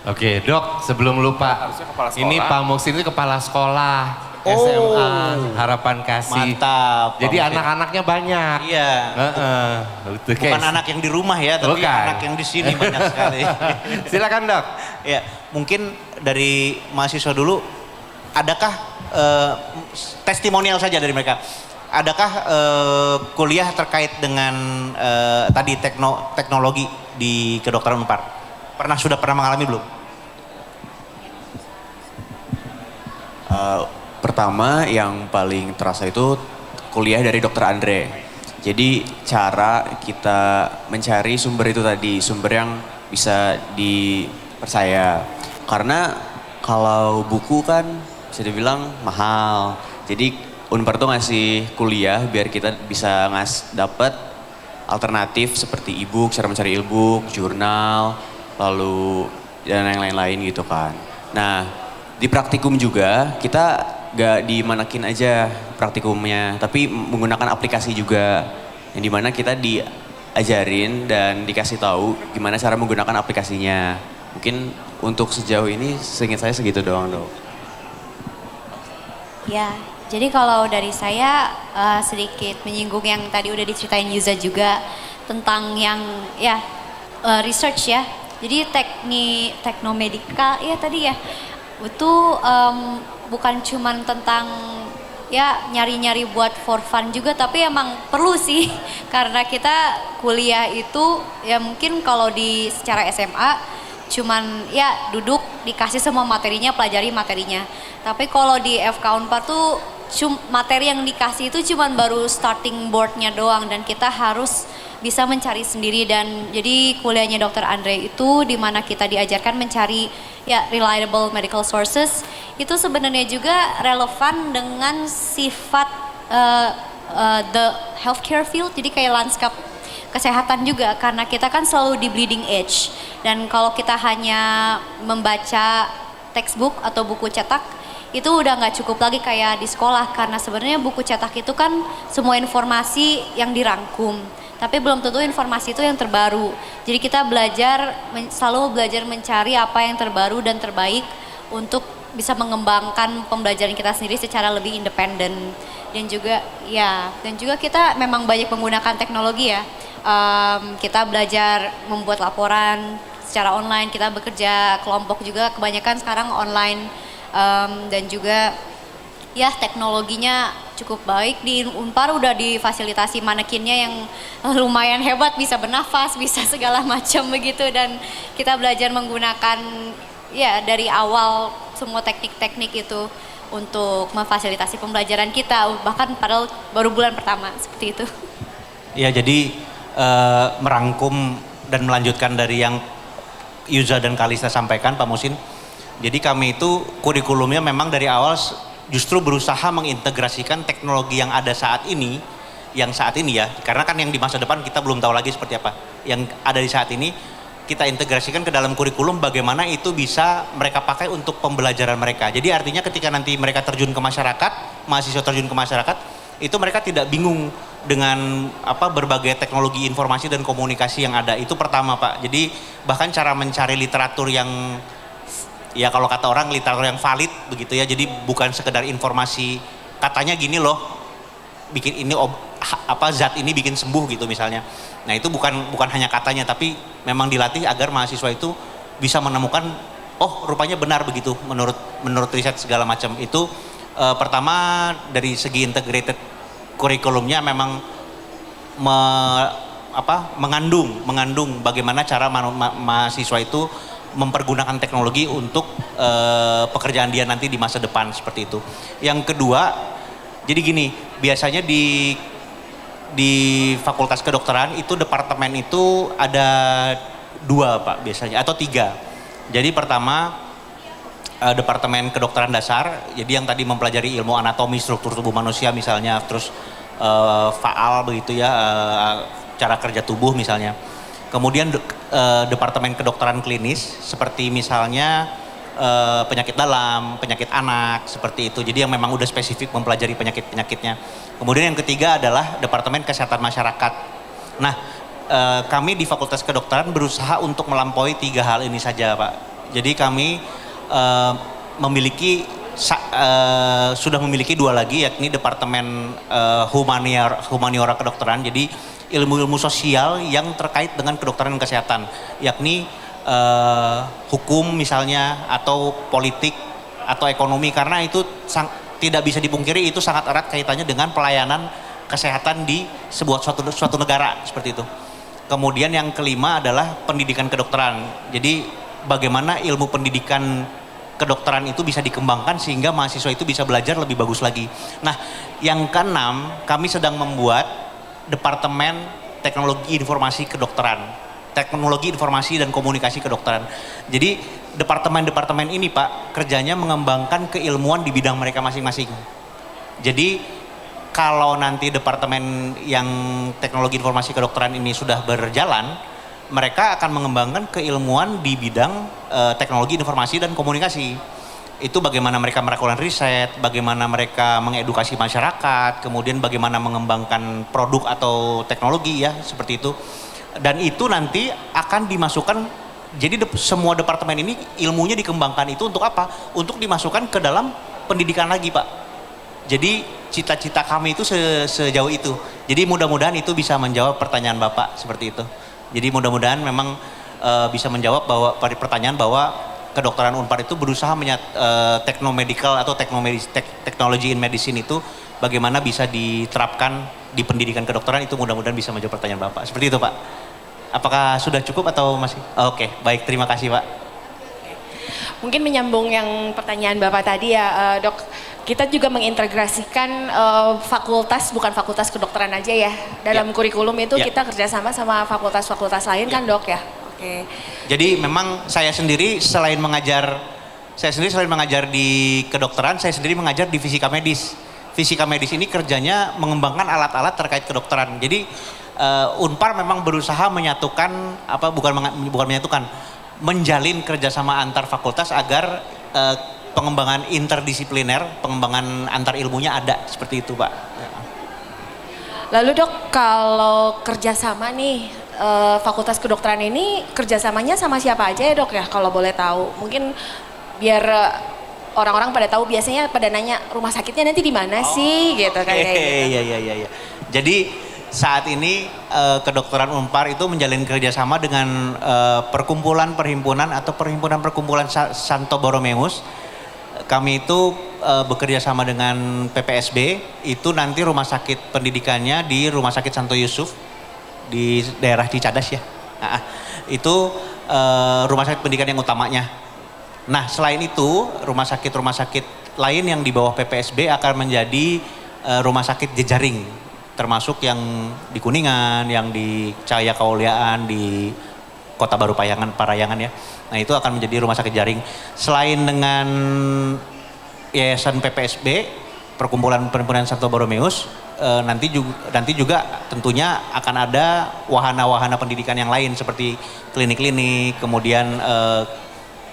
Oke dok, sebelum lupa, kepala sekolah. ini Pak Muhsin itu kepala sekolah SMA Harapan Kasih. Mantap. Jadi Pak Muhsin. anak-anaknya banyak. Iya. Heeh. Betul, Bukan guys. anak yang di rumah ya, tapi Bukan. anak yang di sini banyak sekali. Silakan dok. Ya, mungkin dari mahasiswa dulu, adakah testimonial saja dari mereka? Adakah kuliah terkait dengan tadi teknologi di kedokteran Unpar? Sudah pernah mengalami belum? Pertama yang paling terasa itu kuliah dari Dokter Andre. Jadi cara kita mencari sumber itu tadi, sumber yang bisa dipercaya. Karena kalau buku kan bisa dibilang mahal. Jadi Unpar tuh ngasih kuliah biar kita bisa dapat alternatif seperti e-book, cara mencari e-book, jurnal, lalu dan yang lain-lain gitu kan. Nah, di praktikum juga kita gak dimanakin aja praktikumnya, tapi menggunakan aplikasi juga. Yang dimana kita diajarin dan dikasih tahu gimana cara menggunakan aplikasinya. Mungkin untuk sejauh ini seingat saya segitu doang dok. Ya, jadi kalau dari saya sedikit menyinggung yang tadi udah diceritain Yuza juga tentang yang ya research ya. Jadi teknomedika ya tadi ya itu bukan cuman tentang ya nyari-nyari buat for fun juga, tapi emang perlu sih karena kita kuliah itu ya mungkin kalau di secara SMA cuman ya duduk dikasih semua materinya, pelajari materinya. Tapi kalau di FK Unpar tuh materi yang dikasih itu cuman baru starting boardnya doang dan kita harus bisa mencari sendiri. Dan jadi kuliahnya Dr. Andre itu dimana kita diajarkan mencari ya reliable medical sources, itu sebenarnya juga relevan dengan sifat the healthcare field, jadi kayak lanskap kesehatan juga karena kita kan selalu di bleeding edge. Dan kalau kita hanya membaca textbook atau buku cetak itu udah nggak cukup lagi kayak di sekolah, karena sebenarnya buku cetak itu kan semua informasi yang dirangkum, tapi belum tentu informasi itu yang terbaru. Jadi kita selalu belajar mencari apa yang terbaru dan terbaik untuk bisa mengembangkan pembelajaran kita sendiri secara lebih independen. Dan juga kita memang banyak menggunakan teknologi ya. Kita belajar membuat laporan secara online, kita bekerja kelompok juga kebanyakan sekarang online. Dan juga ya teknologinya cukup baik di Unpar, udah difasilitasi manekinnya yang lumayan hebat, bisa bernafas, bisa segala macam begitu, dan kita belajar menggunakan ya dari awal semua teknik-teknik itu untuk memfasilitasi pembelajaran kita, bahkan padahal baru bulan pertama seperti itu. Ya, jadi merangkum dan melanjutkan dari yang Yuza dan Kalista sampaikan, Pak Muhsin. Jadi kami itu kurikulumnya memang dari awal justru berusaha mengintegrasikan teknologi yang ada saat ini ya, karena kan yang di masa depan kita belum tahu lagi seperti apa. Yang ada di saat ini kita integrasikan ke dalam kurikulum, bagaimana itu bisa mereka pakai untuk pembelajaran mereka. Jadi artinya ketika nanti mereka terjun ke masyarakat, mahasiswa terjun ke masyarakat, itu mereka tidak bingung dengan berbagai teknologi informasi dan komunikasi yang ada. Itu pertama Pak. Jadi bahkan cara mencari literatur yang ya kalau kata orang literatur yang valid begitu ya, jadi bukan sekedar informasi katanya gini loh, bikin ini zat ini bikin sembuh gitu misalnya. Nah itu bukan hanya katanya, tapi memang dilatih agar mahasiswa itu bisa menemukan oh rupanya benar begitu menurut riset segala macam. Itu pertama dari segi integrated kurikulumnya memang mengandung bagaimana cara mahasiswa itu mempergunakan teknologi untuk pekerjaan dia nanti di masa depan seperti itu. Yang kedua, jadi gini, biasanya di Fakultas Kedokteran itu departemen itu ada 2 Pak biasanya, atau 3. Jadi pertama Departemen Kedokteran Dasar, jadi yang tadi mempelajari ilmu anatomi struktur tubuh manusia misalnya, terus faal begitu ya, cara kerja tubuh misalnya. Kemudian Departemen Kedokteran Klinis, seperti misalnya penyakit dalam, penyakit anak, seperti itu. Jadi yang memang udah spesifik mempelajari penyakit-penyakitnya. Kemudian yang ketiga adalah Departemen Kesehatan Masyarakat. Nah, kami di Fakultas Kedokteran berusaha untuk melampaui 3 hal ini saja, Pak. Jadi kami sudah memiliki 2 lagi, yakni Departemen Humaniora Kedokteran. Jadi ilmu-ilmu sosial yang terkait dengan kedokteran dan kesehatan, yakni hukum misalnya, atau politik, atau ekonomi, karena itu tidak bisa dipungkiri itu sangat erat kaitannya dengan pelayanan kesehatan di suatu negara, seperti itu. Kemudian yang kelima adalah pendidikan kedokteran. Jadi bagaimana ilmu pendidikan kedokteran itu bisa dikembangkan sehingga mahasiswa itu bisa belajar lebih bagus lagi. Nah, yang keenam, kami sedang membuat Departemen Teknologi Informasi Kedokteran, Teknologi Informasi dan Komunikasi Kedokteran. Jadi departemen-departemen ini, Pak, kerjanya mengembangkan keilmuan di bidang mereka masing-masing. Jadi kalau nanti departemen yang Teknologi Informasi Kedokteran ini sudah berjalan, mereka akan mengembangkan keilmuan di bidang teknologi informasi dan komunikasi. Itu bagaimana mereka melakukan riset, bagaimana mereka mengedukasi masyarakat, kemudian bagaimana mengembangkan produk atau teknologi, ya, seperti itu. Dan itu nanti akan dimasukkan, jadi semua departemen ini ilmunya dikembangkan itu untuk apa? Untuk dimasukkan ke dalam pendidikan lagi, Pak. Jadi cita-cita kami itu sejauh itu. Jadi mudah-mudahan itu bisa menjawab pertanyaan Bapak seperti itu. Jadi mudah-mudahan memang bisa menjawab bahwa pertanyaan bahwa kedokteran Unpar itu berusaha teknomedical atau teknologi in medicine itu bagaimana bisa diterapkan di pendidikan kedokteran, itu mudah-mudahan bisa menjawab pertanyaan Bapak. Seperti itu, Pak. Apakah sudah cukup atau masih? Oke, baik, terima kasih, Pak. Mungkin menyambung yang pertanyaan Bapak tadi ya, Dok. Kita juga mengintegrasikan fakultas, bukan fakultas kedokteran aja ya. Dalam kurikulum itu kita kerjasama sama fakultas-fakultas lain kan, Dok, ya? Oke. Jadi memang saya sendiri selain mengajar di kedokteran, saya sendiri mengajar di fisika medis. Fisika medis ini kerjanya mengembangkan alat-alat terkait kedokteran. Jadi Unpar memang berusaha menyatukan, bukan menyatukan, menjalin kerjasama antar fakultas agar pengembangan interdisipliner, pengembangan antar ilmunya ada, seperti itu, Pak. Lalu, Dok, kalau kerjasama nih, fakultas kedokteran ini kerjasamanya sama siapa aja ya, Dok, ya, kalau boleh tahu? Mungkin biar orang-orang pada tahu, biasanya pada nanya rumah sakitnya nanti di mana sih, gitu kan, kayak gitu. Iya. Jadi saat ini kedokteran Unpar itu menjalin kerjasama dengan perkumpulan Santo Borromeus. Kami itu bekerja sama dengan PPSB, itu nanti rumah sakit pendidikannya di Rumah Sakit Santo Yusuf di daerah Cicadas, ya. Nah, itu rumah sakit pendidikan yang utamanya. Nah, selain itu rumah sakit lain yang di bawah PPSB akan menjadi rumah sakit jejaring, termasuk yang di Kuningan, yang di Cahaya Kauliaan, di Kota Baru Parayangan, ya. Nah, itu akan menjadi rumah sakit jaring. Selain dengan Yayasan PPSB, Perkumpulan Santo Borromeus, nanti juga tentunya akan ada wahana-wahana pendidikan yang lain seperti klinik-klinik, kemudian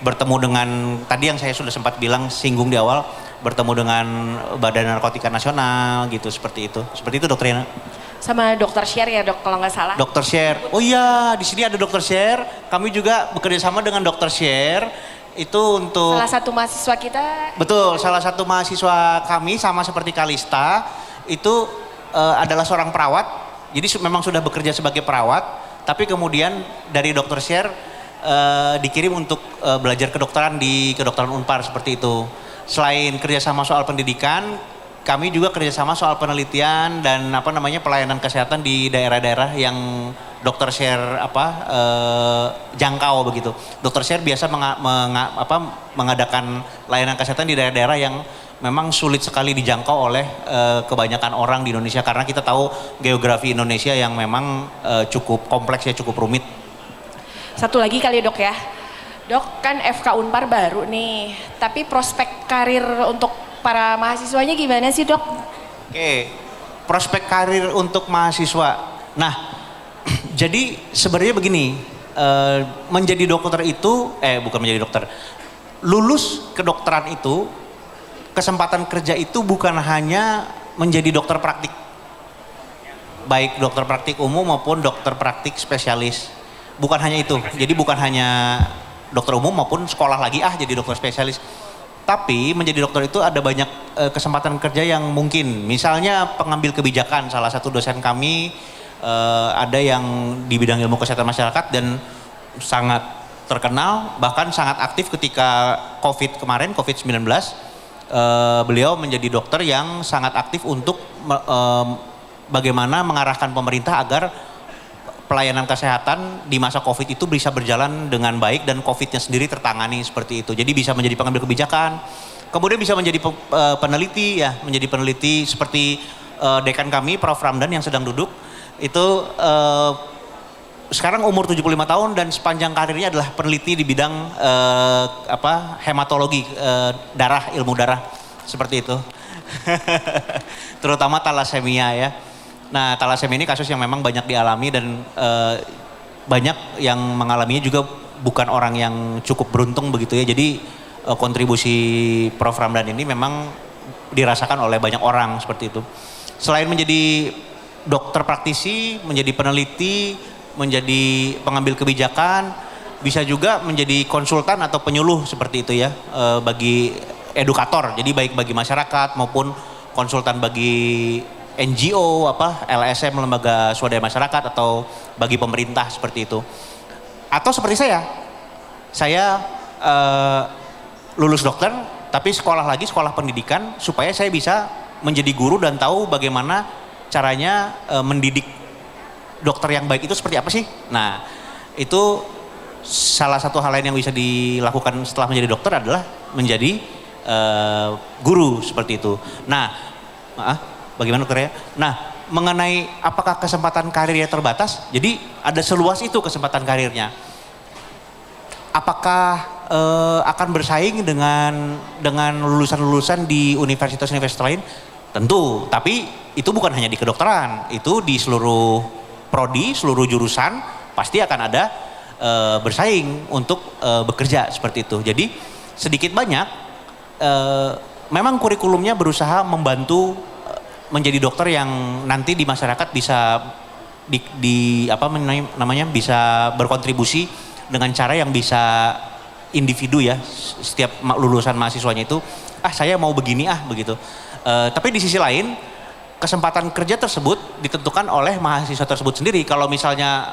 bertemu dengan, tadi yang saya sudah sempat singgung di awal, bertemu dengan Badan Narkotika Nasional, gitu, seperti itu. Seperti itu, Dokter Yana. Sama Dokter Sher ya, Dok, kalau nggak salah. Dokter Sher. Oh iya, di sini ada Dokter Sher. Kami juga bekerja sama dengan Dokter Sher. Itu untuk salah satu mahasiswa kita. Betul, salah satu mahasiswa kami, sama seperti Kalista, itu adalah seorang perawat. Jadi memang sudah bekerja sebagai perawat, tapi kemudian dari Dokter Sher dikirim untuk belajar kedokteran di kedokteran Unpar, seperti itu. Selain kerjasama soal pendidikan, kami juga kerjasama soal penelitian dan pelayanan kesehatan di daerah-daerah yang Dokter Sher jangkau, begitu. Dokter Sher biasa mengadakan layanan kesehatan di daerah-daerah yang memang sulit sekali dijangkau oleh kebanyakan orang di Indonesia, karena kita tahu geografi Indonesia yang memang cukup kompleks, ya, cukup rumit. Satu lagi kali, Dok, ya. Dok, kan FK Unpar baru nih, tapi prospek karir untuk para mahasiswanya gimana sih, Dok? Oke, prospek karir untuk mahasiswa. Nah, jadi sebenarnya begini, menjadi dokter itu, bukan menjadi dokter, lulus kedokteran itu, kesempatan kerja itu bukan hanya menjadi dokter praktik. Baik dokter praktik umum maupun dokter praktik spesialis. Bukan hanya itu. Jadi bukan hanya dokter umum maupun sekolah lagi jadi dokter spesialis. Tapi menjadi dokter itu ada banyak kesempatan kerja yang mungkin. Misalnya pengambil kebijakan, salah satu dosen kami ada yang di bidang ilmu kesehatan masyarakat dan sangat terkenal, bahkan sangat aktif ketika COVID-19. Beliau menjadi dokter yang sangat aktif untuk bagaimana mengarahkan pemerintah agar pelayanan kesehatan di masa COVID itu bisa berjalan dengan baik dan COVID-nya sendiri tertangani seperti itu. Jadi bisa menjadi pengambil kebijakan, kemudian bisa menjadi peneliti ya, menjadi peneliti seperti dekan kami Prof. Ramdan yang sedang duduk itu sekarang umur 75 tahun dan sepanjang karirnya adalah peneliti di bidang hematologi, darah, ilmu darah seperti itu. Terutama talasemia ya. Nah, talasemia ini kasus yang memang banyak dialami dan banyak yang mengalaminya juga bukan orang yang cukup beruntung begitu ya. Jadi kontribusi Prof. Ramdan ini memang dirasakan oleh banyak orang seperti itu. Selain menjadi dokter praktisi, menjadi peneliti, menjadi pengambil kebijakan, bisa juga menjadi konsultan atau penyuluh seperti itu ya, bagi edukator. Jadi baik bagi masyarakat maupun konsultan bagi NGO, LSM, lembaga swadaya masyarakat, atau bagi pemerintah seperti itu. Atau seperti saya lulus dokter, tapi sekolah lagi, sekolah pendidikan, supaya saya bisa menjadi guru dan tahu bagaimana caranya mendidik dokter yang baik itu seperti apa sih. Nah, itu salah satu hal lain yang bisa dilakukan setelah menjadi dokter adalah menjadi guru seperti itu. Nah, bagaimana dokter ya? Nah, mengenai apakah kesempatan karirnya terbatas, jadi ada seluas itu kesempatan karirnya. Apakah akan bersaing dengan lulusan-lulusan di universitas-universitas lain? Tentu, tapi itu bukan hanya di kedokteran, itu di seluruh prodi, seluruh jurusan pasti akan ada bersaing untuk bekerja seperti itu. Jadi sedikit banyak memang kurikulumnya berusaha membantu menjadi dokter yang nanti di masyarakat bisa bisa berkontribusi dengan cara yang bisa individu ya. Setiap lulusan mahasiswanya itu saya mau begini begitu. Tapi di sisi lain kesempatan kerja tersebut ditentukan oleh mahasiswa tersebut sendiri. Kalau misalnya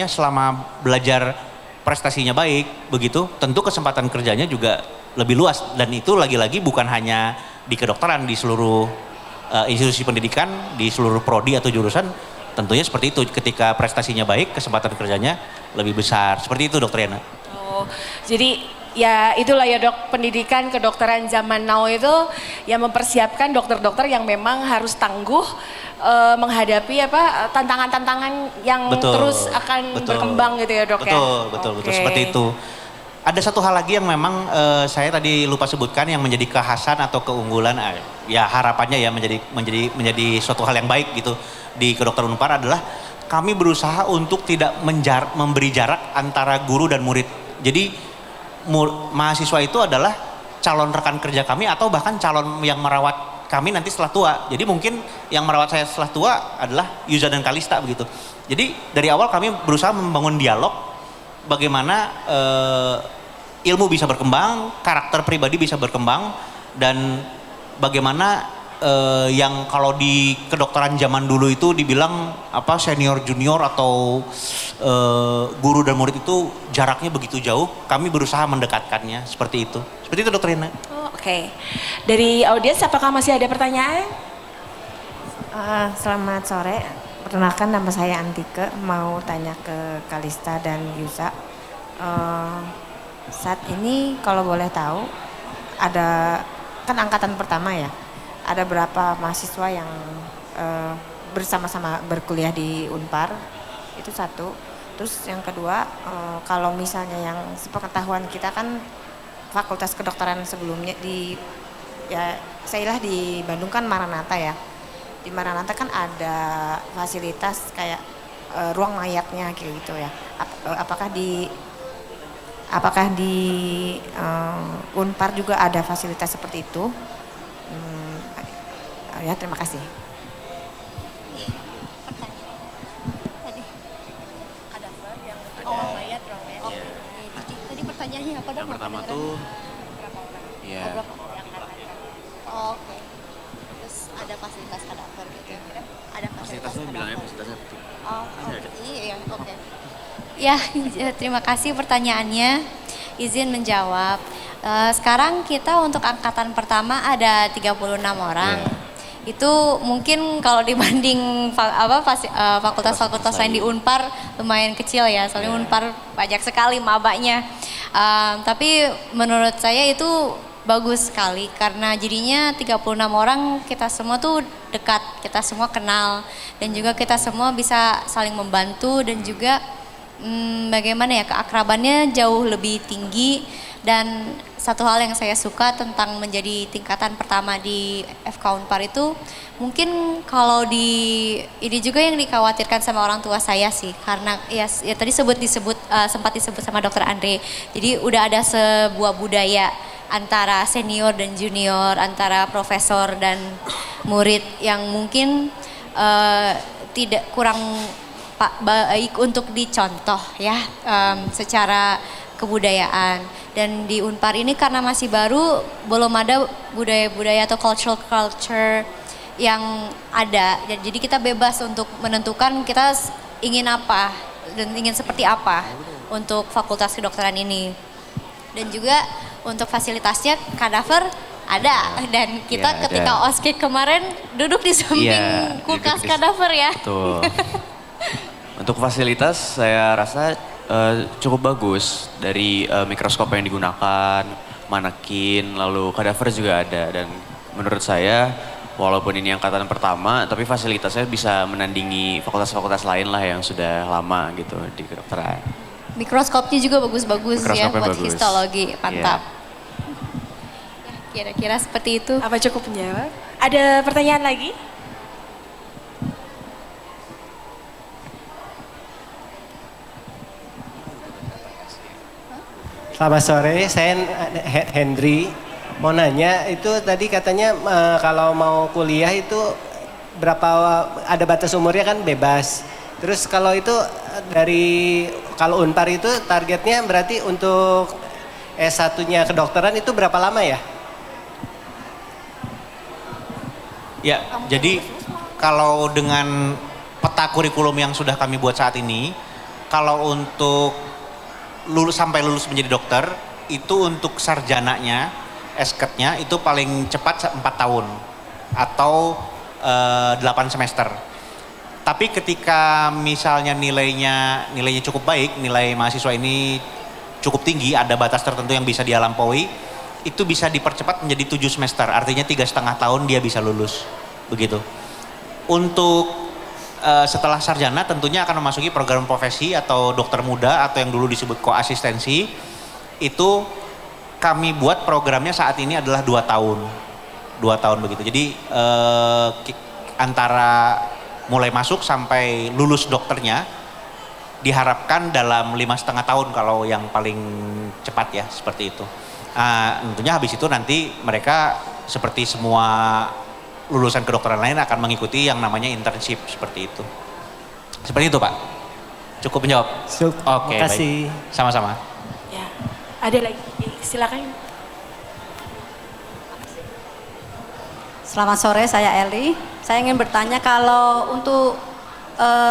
selama belajar prestasinya baik begitu, tentu kesempatan kerjanya juga lebih luas, dan itu lagi-lagi bukan hanya di kedokteran, di seluruh institusi pendidikan, di seluruh prodi atau jurusan tentunya seperti itu. Ketika prestasinya baik, kesempatan kerjanya lebih besar. Seperti itu Dokter Yana. Oh, jadi ya itulah ya dok, pendidikan kedokteran zaman now itu yang mempersiapkan dokter-dokter yang memang harus tangguh menghadapi tantangan-tantangan yang terus akan berkembang gitu ya dok. Betul seperti itu. Ada satu hal lagi yang memang saya tadi lupa sebutkan yang menjadi kekhasan atau keunggulan, ya harapannya ya menjadi suatu hal yang baik gitu di kedokteran Unpar adalah kami berusaha untuk tidak memberi jarak antara guru dan murid. Jadi mahasiswa itu adalah calon rekan kerja kami atau bahkan calon yang merawat kami nanti setelah tua. Jadi mungkin yang merawat saya setelah tua adalah Yuza dan Kalista begitu. Jadi dari awal kami berusaha membangun dialog bagaimana ilmu bisa berkembang, karakter pribadi bisa berkembang, dan bagaimana yang kalau di kedokteran zaman dulu itu dibilang senior junior atau guru dan murid itu jaraknya begitu jauh, kami berusaha mendekatkannya seperti itu. Seperti itu Dokter Rina. Oke. Dari audiens apakah masih ada pertanyaan? Selamat sore. Perkenalkan nama saya Antike, mau tanya ke Kalista dan Yusa. Saat ini kalau boleh tahu, ada kan angkatan pertama ya, ada berapa mahasiswa yang bersama-sama berkuliah di Unpar, itu satu. Terus yang kedua, kalau misalnya yang sepengetahuan kita kan fakultas kedokteran sebelumnya di Bandung kan Maranatha ya. Di Maranatha kan ada fasilitas kayak ruang mayatnya kayak gitu ya. Apakah apakah di Unpar juga ada fasilitas seperti itu? Ya, terima kasih. Tadi pertanyaannya apa dong? Yang pertama tuh, ya. Oke. Terus ada fasilitas kadaver gitu. Ada Fasilitas tuh bilangnya fasilitasnya apa? Oh, iya, oke. Ya, terima kasih pertanyaannya. Izin menjawab. Sekarang kita untuk angkatan pertama ada 36 orang. Itu mungkin kalau dibanding fakultas-fakultas lain di Unpar lumayan kecil ya. Soalnya Unpar banyak sekali mabanya. Tapi menurut saya itu bagus sekali karena jadinya 36 orang kita semua tuh dekat, kita semua kenal dan juga kita semua bisa saling membantu dan juga bagaimana ya keakrabannya jauh lebih tinggi. Dan satu hal yang saya suka tentang menjadi tingkatan pertama di FK Unpar itu mungkin kalau di ini juga yang dikhawatirkan sama orang tua saya sih karena ya tadi sempat disebut sama Dokter Andre. Jadi udah ada sebuah budaya antara senior dan junior, antara profesor dan murid yang mungkin tidak kurang baik untuk dicontoh ya secara kebudayaan. Dan di Unpar ini karena masih baru belum ada budaya-budaya atau culture yang ada. Jadi kita bebas untuk menentukan kita ingin apa dan ingin seperti apa untuk fakultas kedokteran ini. Dan juga untuk fasilitasnya kadaver ada dan kita ketika oskik kemarin duduk di samping kulkas kadaver ya. Betul. Untuk fasilitas saya rasa cukup bagus dari mikroskop yang digunakan, manekin, lalu kadaver juga ada dan menurut saya walaupun ini angkatan pertama tapi fasilitasnya bisa menandingi fakultas-fakultas lain lah yang sudah lama gitu di kedokteran. Mikroskopnya juga bagus-bagus ya buat bagus. histologi, mantap. Ya, kira-kira seperti itu. Apa cukup menjawab? Ada pertanyaan lagi? Selamat sore, saya Hendri. Mau nanya, itu tadi katanya kalau mau kuliah itu berapa, ada batas umurnya kan bebas. Terus kalau itu kalau Unpar itu targetnya berarti untuk S1-nya kedokteran itu berapa lama ya? Ya, jadi kalau dengan peta kurikulum yang sudah kami buat saat ini, kalau untuk sampai lulus menjadi dokter, itu untuk sarjananya, SKET-nya itu paling cepat 4 tahun atau 8 semester. Tapi ketika misalnya nilainya cukup baik, nilai mahasiswa ini cukup tinggi, ada batas tertentu yang bisa dia lampaui, itu bisa dipercepat menjadi 7 semester, artinya 3,5 tahun dia bisa lulus, begitu. Untuk setelah sarjana tentunya akan memasuki program profesi atau dokter muda atau yang dulu disebut koasistensi. Itu kami buat programnya saat ini adalah 2 tahun. 2 tahun begitu. Jadi antara mulai masuk sampai lulus dokternya diharapkan dalam 5,5 tahun kalau yang paling cepat ya, seperti itu. Tentunya habis itu nanti mereka seperti semua lulusan kedokteran lain akan mengikuti yang namanya internship seperti itu. Seperti itu Pak. Cukup menjawab? Oke, terima kasih. Baik. Sama-sama. Ya, ada lagi, silakan. Selamat sore, saya Eli. Saya ingin bertanya kalau untuk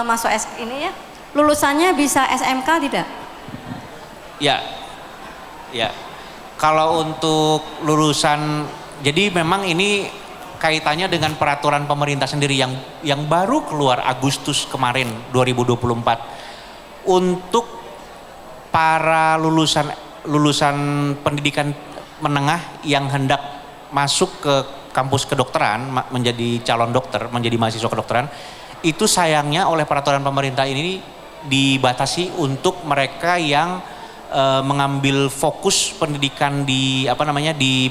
masuk ini ya, lulusannya bisa SMK tidak? Ya, ya. Kalau untuk lulusan, jadi memang ini kaitannya dengan peraturan pemerintah sendiri yang baru keluar Agustus kemarin 2024 untuk para lulusan pendidikan menengah yang hendak masuk ke kampus kedokteran menjadi calon dokter, menjadi mahasiswa kedokteran, itu sayangnya oleh peraturan pemerintah ini dibatasi untuk mereka yang mengambil fokus pendidikan di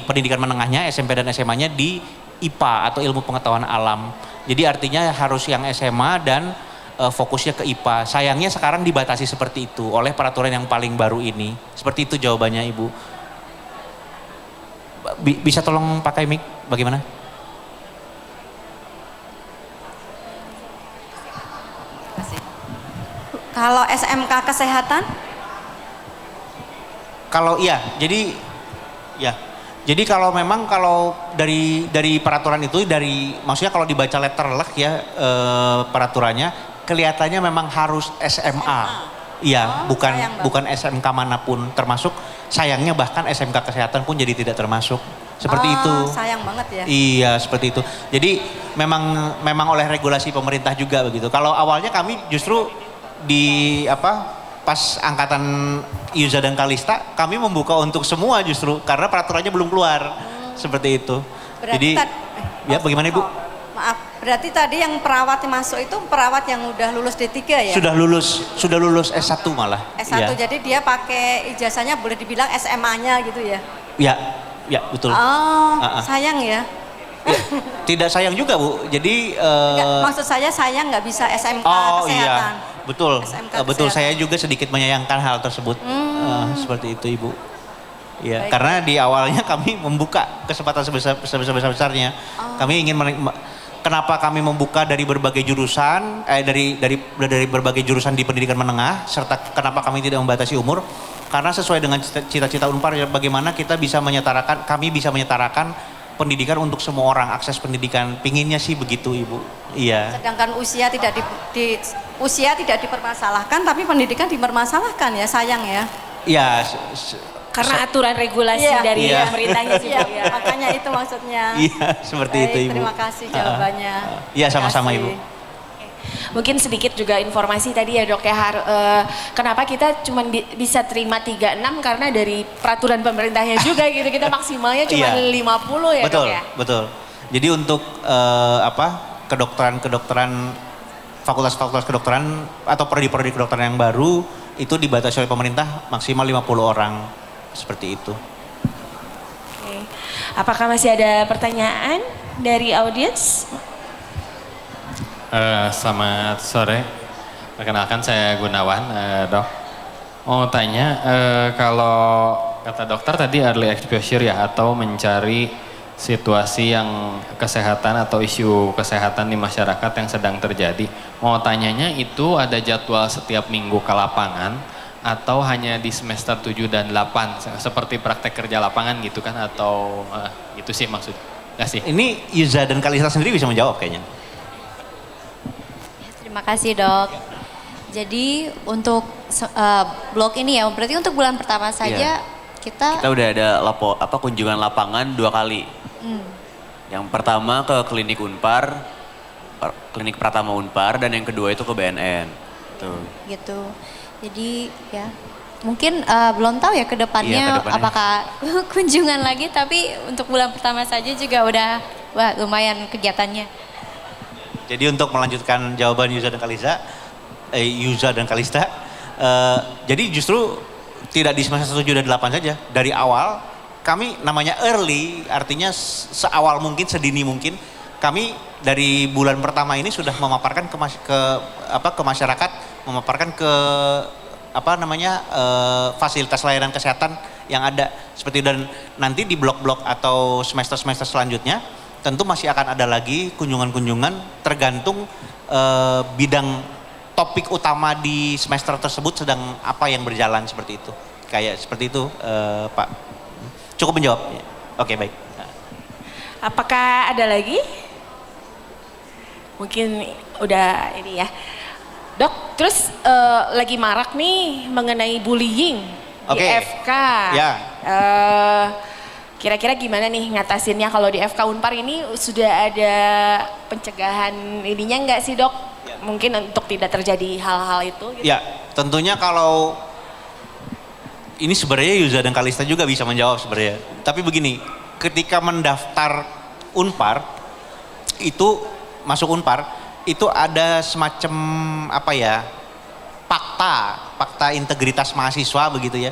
pendidikan menengahnya SMP dan SMA-nya di IPA atau ilmu pengetahuan alam. Jadi artinya harus yang SMA dan fokusnya ke IPA. Sayangnya sekarang dibatasi seperti itu oleh peraturan yang paling baru ini. Seperti itu jawabannya Ibu. Bisa tolong pakai mic bagaimana? Kalau SMK kesehatan? Kalau iya, jadi ya. Jadi kalau memang kalau dari peraturan itu maksudnya kalau dibaca letterlek ya peraturannya kelihatannya memang harus SMA. Iya, bukan SMK manapun termasuk sayangnya bahkan SMK kesehatan pun jadi tidak termasuk. Seperti itu. Sayang banget ya. Iya, seperti itu. Jadi memang oleh regulasi pemerintah juga begitu. Kalau awalnya kami justru pas angkatan Yuza dan Kalista kami membuka untuk semua justru karena peraturannya belum keluar. Seperti itu. Berarti ya bagaimana Ibu? Maaf, berarti tadi yang perawat yang masuk itu perawat yang udah lulus D3 ya? Sudah lulus S1 malah. S1, ya. jadi dia pakai ijazahnya boleh dibilang SMA-nya gitu ya? Ya betul. Sayang ya. Tidak sayang juga Bu, jadi maksud saya nggak bisa SMK kesehatan. Iya. Betul, betul. Kesehatan. Saya juga sedikit menyayangkan hal tersebut. Seperti itu Ibu. Ya, karena di awalnya kami membuka kesempatan sebesar-besarnya. Kami ingin kenapa kami membuka dari berbagai jurusan, dari berbagai jurusan di pendidikan menengah, serta kenapa kami tidak membatasi umur? Karena sesuai dengan cita-cita Unpar, bagaimana kami bisa menyetarakan pendidikan untuk semua orang, akses pendidikan. Pinginnya sih begitu Ibu. Iya. Sedangkan usia tidak dipermasalahkan, tapi pendidikan dipermasalahkan ya, sayang ya. Iya. Karena aturan regulasi dari pemerintahnya sih Bu. Ya. Makanya itu maksudnya. Iya, seperti itu Ibu. Terima kasih jawabannya. Iya, sama-sama Ibu. Mungkin sedikit juga informasi tadi ya Dok ya, kenapa kita cuma bisa terima 36 karena dari peraturan pemerintahnya juga gitu, kita maksimalnya cuma 50 ya betul, Dok ya? Betul, jadi untuk kedokteran, fakultas kedokteran atau prodi kedokteran yang baru itu dibatasi oleh pemerintah maksimal 50 orang, seperti itu. Oke. Apakah masih ada pertanyaan dari audiens? Selamat sore, perkenalkan saya Gunawan, Dok. Mau tanya, kalau kata dokter tadi early exposure ya, atau mencari situasi yang kesehatan atau isu kesehatan di masyarakat yang sedang terjadi. Mau tanyanya itu ada jadwal setiap minggu ke lapangan atau hanya di semester 7 dan 8 seperti praktek kerja lapangan gitu kan, atau itu sih maksudnya. Nggak sih? Ini Yuza dan Kalista sendiri bisa menjawab kayaknya. Terima kasih Dok. Jadi untuk blog ini ya, berarti untuk bulan pertama saja kita udah ada kunjungan lapangan 2 kali. Yang pertama ke klinik Unpar, klinik Pratama Unpar, dan yang kedua itu ke BNN. Tuh. Gitu. Jadi ya mungkin belum tahu ya ke depannya apakah kunjungan lagi, tapi untuk bulan pertama saja juga udah lumayan kegiatannya. Jadi untuk melanjutkan jawaban Yuza dan Kalista, jadi justru tidak di semester 7 dan 8 saja. Dari awal kami namanya early, artinya seawal mungkin, sedini mungkin. Kami dari bulan pertama ini sudah memaparkan ke masyarakat, memaparkan ke fasilitas layanan kesehatan yang ada seperti, dan nanti di blok-blok atau semester-semester selanjutnya tentu masih akan ada lagi kunjungan-kunjungan tergantung bidang topik utama di semester tersebut sedang apa yang berjalan, seperti itu. Kayak seperti itu Pak. Cukup menjawab? Oke, baik. Apakah ada lagi? Mungkin udah ini ya. Dok, terus lagi marak nih mengenai bullying di FK. Ya. Kira-kira gimana nih ngatasinnya kalau di FK Unpar ini sudah ada pencegahan ininya nggak sih Dok? Ya. Mungkin untuk tidak terjadi hal-hal itu gitu. Ya, tentunya kalau ini sebenarnya Yuza dan Kalista juga bisa menjawab sebenarnya. Tapi begini, ketika mendaftar Unpar, itu masuk Unpar, itu ada semacam fakta integritas mahasiswa begitu ya.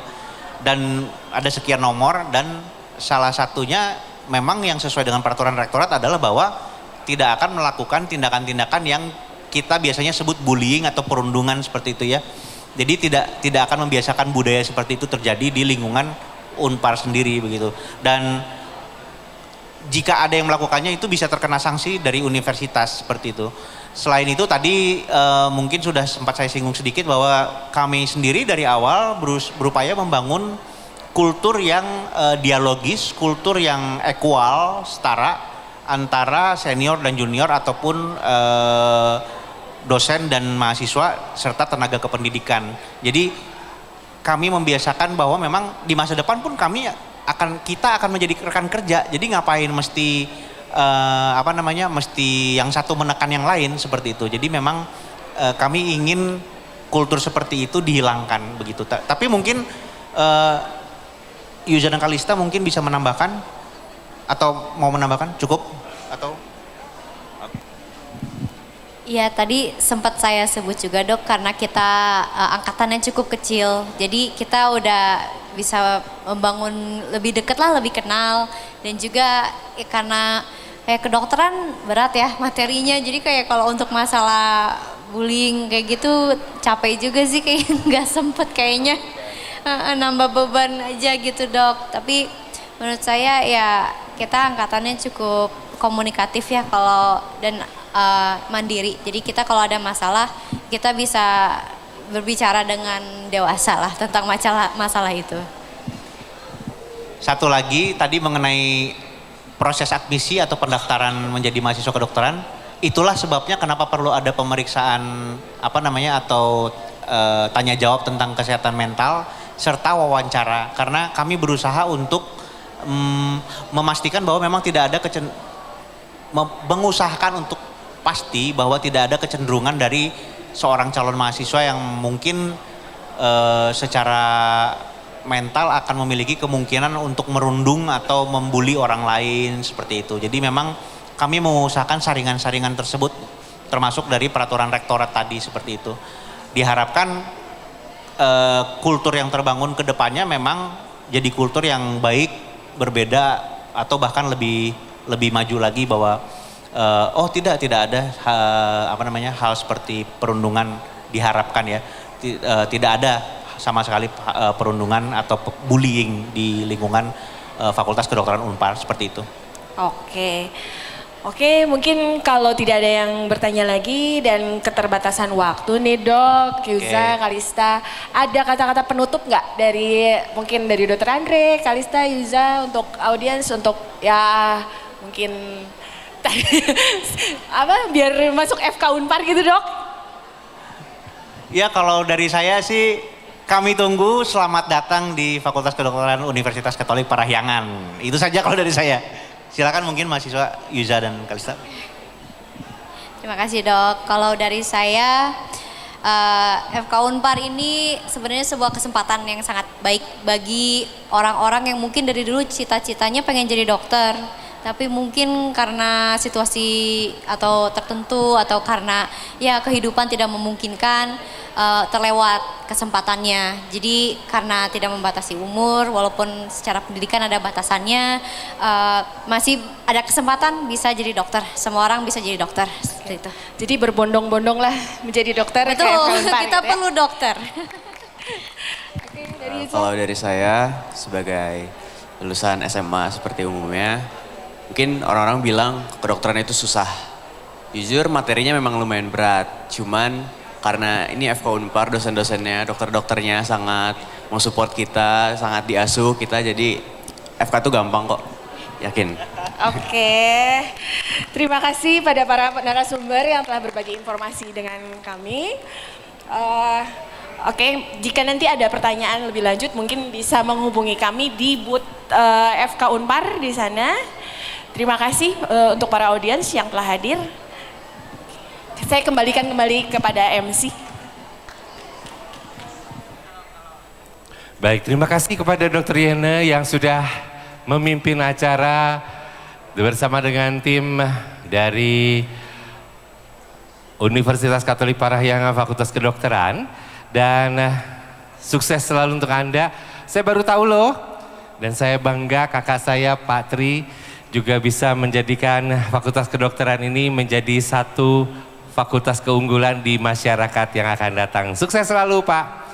Dan ada sekian nomor, dan salah satunya memang yang sesuai dengan peraturan rektorat adalah bahwa tidak akan melakukan tindakan-tindakan yang kita biasanya sebut bullying atau perundungan seperti itu ya. Jadi tidak akan membiasakan budaya seperti itu terjadi di lingkungan Unpar sendiri begitu. Dan jika ada yang melakukannya itu bisa terkena sanksi dari universitas seperti itu. Selain itu tadi mungkin sudah sempat saya singgung sedikit bahwa kami sendiri dari awal berupaya membangun kultur yang dialogis, kultur yang equal, setara antara senior dan junior ataupun dosen dan mahasiswa serta tenaga kependidikan. Jadi kami membiasakan bahwa memang di masa depan pun kita akan menjadi rekan kerja. Jadi ngapain mesti mesti yang satu menekan yang lain seperti itu. Jadi memang kami ingin kultur seperti itu dihilangkan begitu. Tapi mungkin Yuza dan Kalista mungkin bisa menambahkan atau mau menambahkan cukup atau? Iya, tadi sempat saya sebut juga Dok, karena kita angkatannya cukup kecil. Jadi kita udah bisa membangun lebih dekat lah, lebih kenal. Dan juga karena kayak kedokteran berat ya materinya. Jadi kayak kalau untuk masalah bullying kayak gitu capek juga sih, kayak nggak sempet kayaknya nambah beban aja gitu Dok. Tapi menurut saya ya kita angkatannya cukup komunikatif ya kalau dan mandiri. Jadi kita kalau ada masalah kita bisa berbicara dengan dewasa lah tentang masalah itu. Satu lagi tadi mengenai proses admisi atau pendaftaran menjadi mahasiswa kedokteran, itulah sebabnya kenapa perlu ada pemeriksaan atau tanya jawab tentang kesehatan mental serta wawancara, karena kami berusaha untuk memastikan bahwa memang tidak ada mengusahakan untuk pasti bahwa tidak ada kecenderungan dari seorang calon mahasiswa yang mungkin secara mental akan memiliki kemungkinan untuk merundung atau membuli orang lain seperti itu. Jadi memang kami mengusahakan saringan-saringan tersebut termasuk dari peraturan rektorat tadi seperti itu. Diharapkan kultur yang terbangun ke depannya memang jadi kultur yang baik, berbeda atau bahkan lebih maju lagi bahwa tidak ada hal seperti perundungan diharapkan ya. Tidak ada sama sekali perundungan atau bullying di lingkungan Fakultas Kedokteran Unpar seperti itu. Oke, mungkin kalau tidak ada yang bertanya lagi dan keterbatasan waktu nih Dok, Yuza, Kalista, ada kata-kata penutup nggak mungkin dari Dr. Andre, Kalista, Yuza untuk audiens untuk ya mungkin biar masuk FK Unpar gitu Dok? Ya kalau dari saya sih kami tunggu selamat datang di Fakultas Kedokteran Universitas Katolik Parahyangan. Itu saja kalau dari saya. Silakan mungkin mahasiswa Yuza dan Kalista. Terima kasih Dok. Kalau dari saya FK Unpar ini sebenarnya sebuah kesempatan yang sangat baik bagi orang-orang yang mungkin dari dulu cita-citanya pengen jadi dokter. Tapi mungkin karena situasi atau tertentu atau karena ya kehidupan tidak memungkinkan terlewat kesempatannya. Jadi karena tidak membatasi umur walaupun secara pendidikan ada batasannya masih ada kesempatan bisa jadi dokter. Semua orang bisa jadi dokter seperti itu. Jadi berbondong-bondong lah menjadi dokter. Betul, kita perlu dokter. Kalau dari saya sebagai lulusan SMA seperti umumnya, mungkin orang-orang bilang kedokteran itu susah. Jujur materinya memang lumayan berat, cuman karena ini FK Unpar, dosen-dosennya, dokter-dokternya sangat mensupport kita, sangat diasuh kita, jadi FK itu gampang kok, yakin. Terima kasih pada para narasumber yang telah berbagi informasi dengan kami. Jika nanti ada pertanyaan lebih lanjut mungkin bisa menghubungi kami di booth FK Unpar di sana. Terima kasih untuk para audiens yang telah hadir. Saya kembalikan kepada MC. Baik, terima kasih kepada Dr. Yene yang sudah memimpin acara bersama dengan tim dari Universitas Katolik Parahyangan Fakultas Kedokteran. Dan sukses selalu untuk Anda. Saya baru tahu loh, dan saya bangga kakak saya Pak Tri juga bisa menjadikan Fakultas Kedokteran ini menjadi satu fakultas keunggulan di masyarakat yang akan datang. Sukses selalu Pak.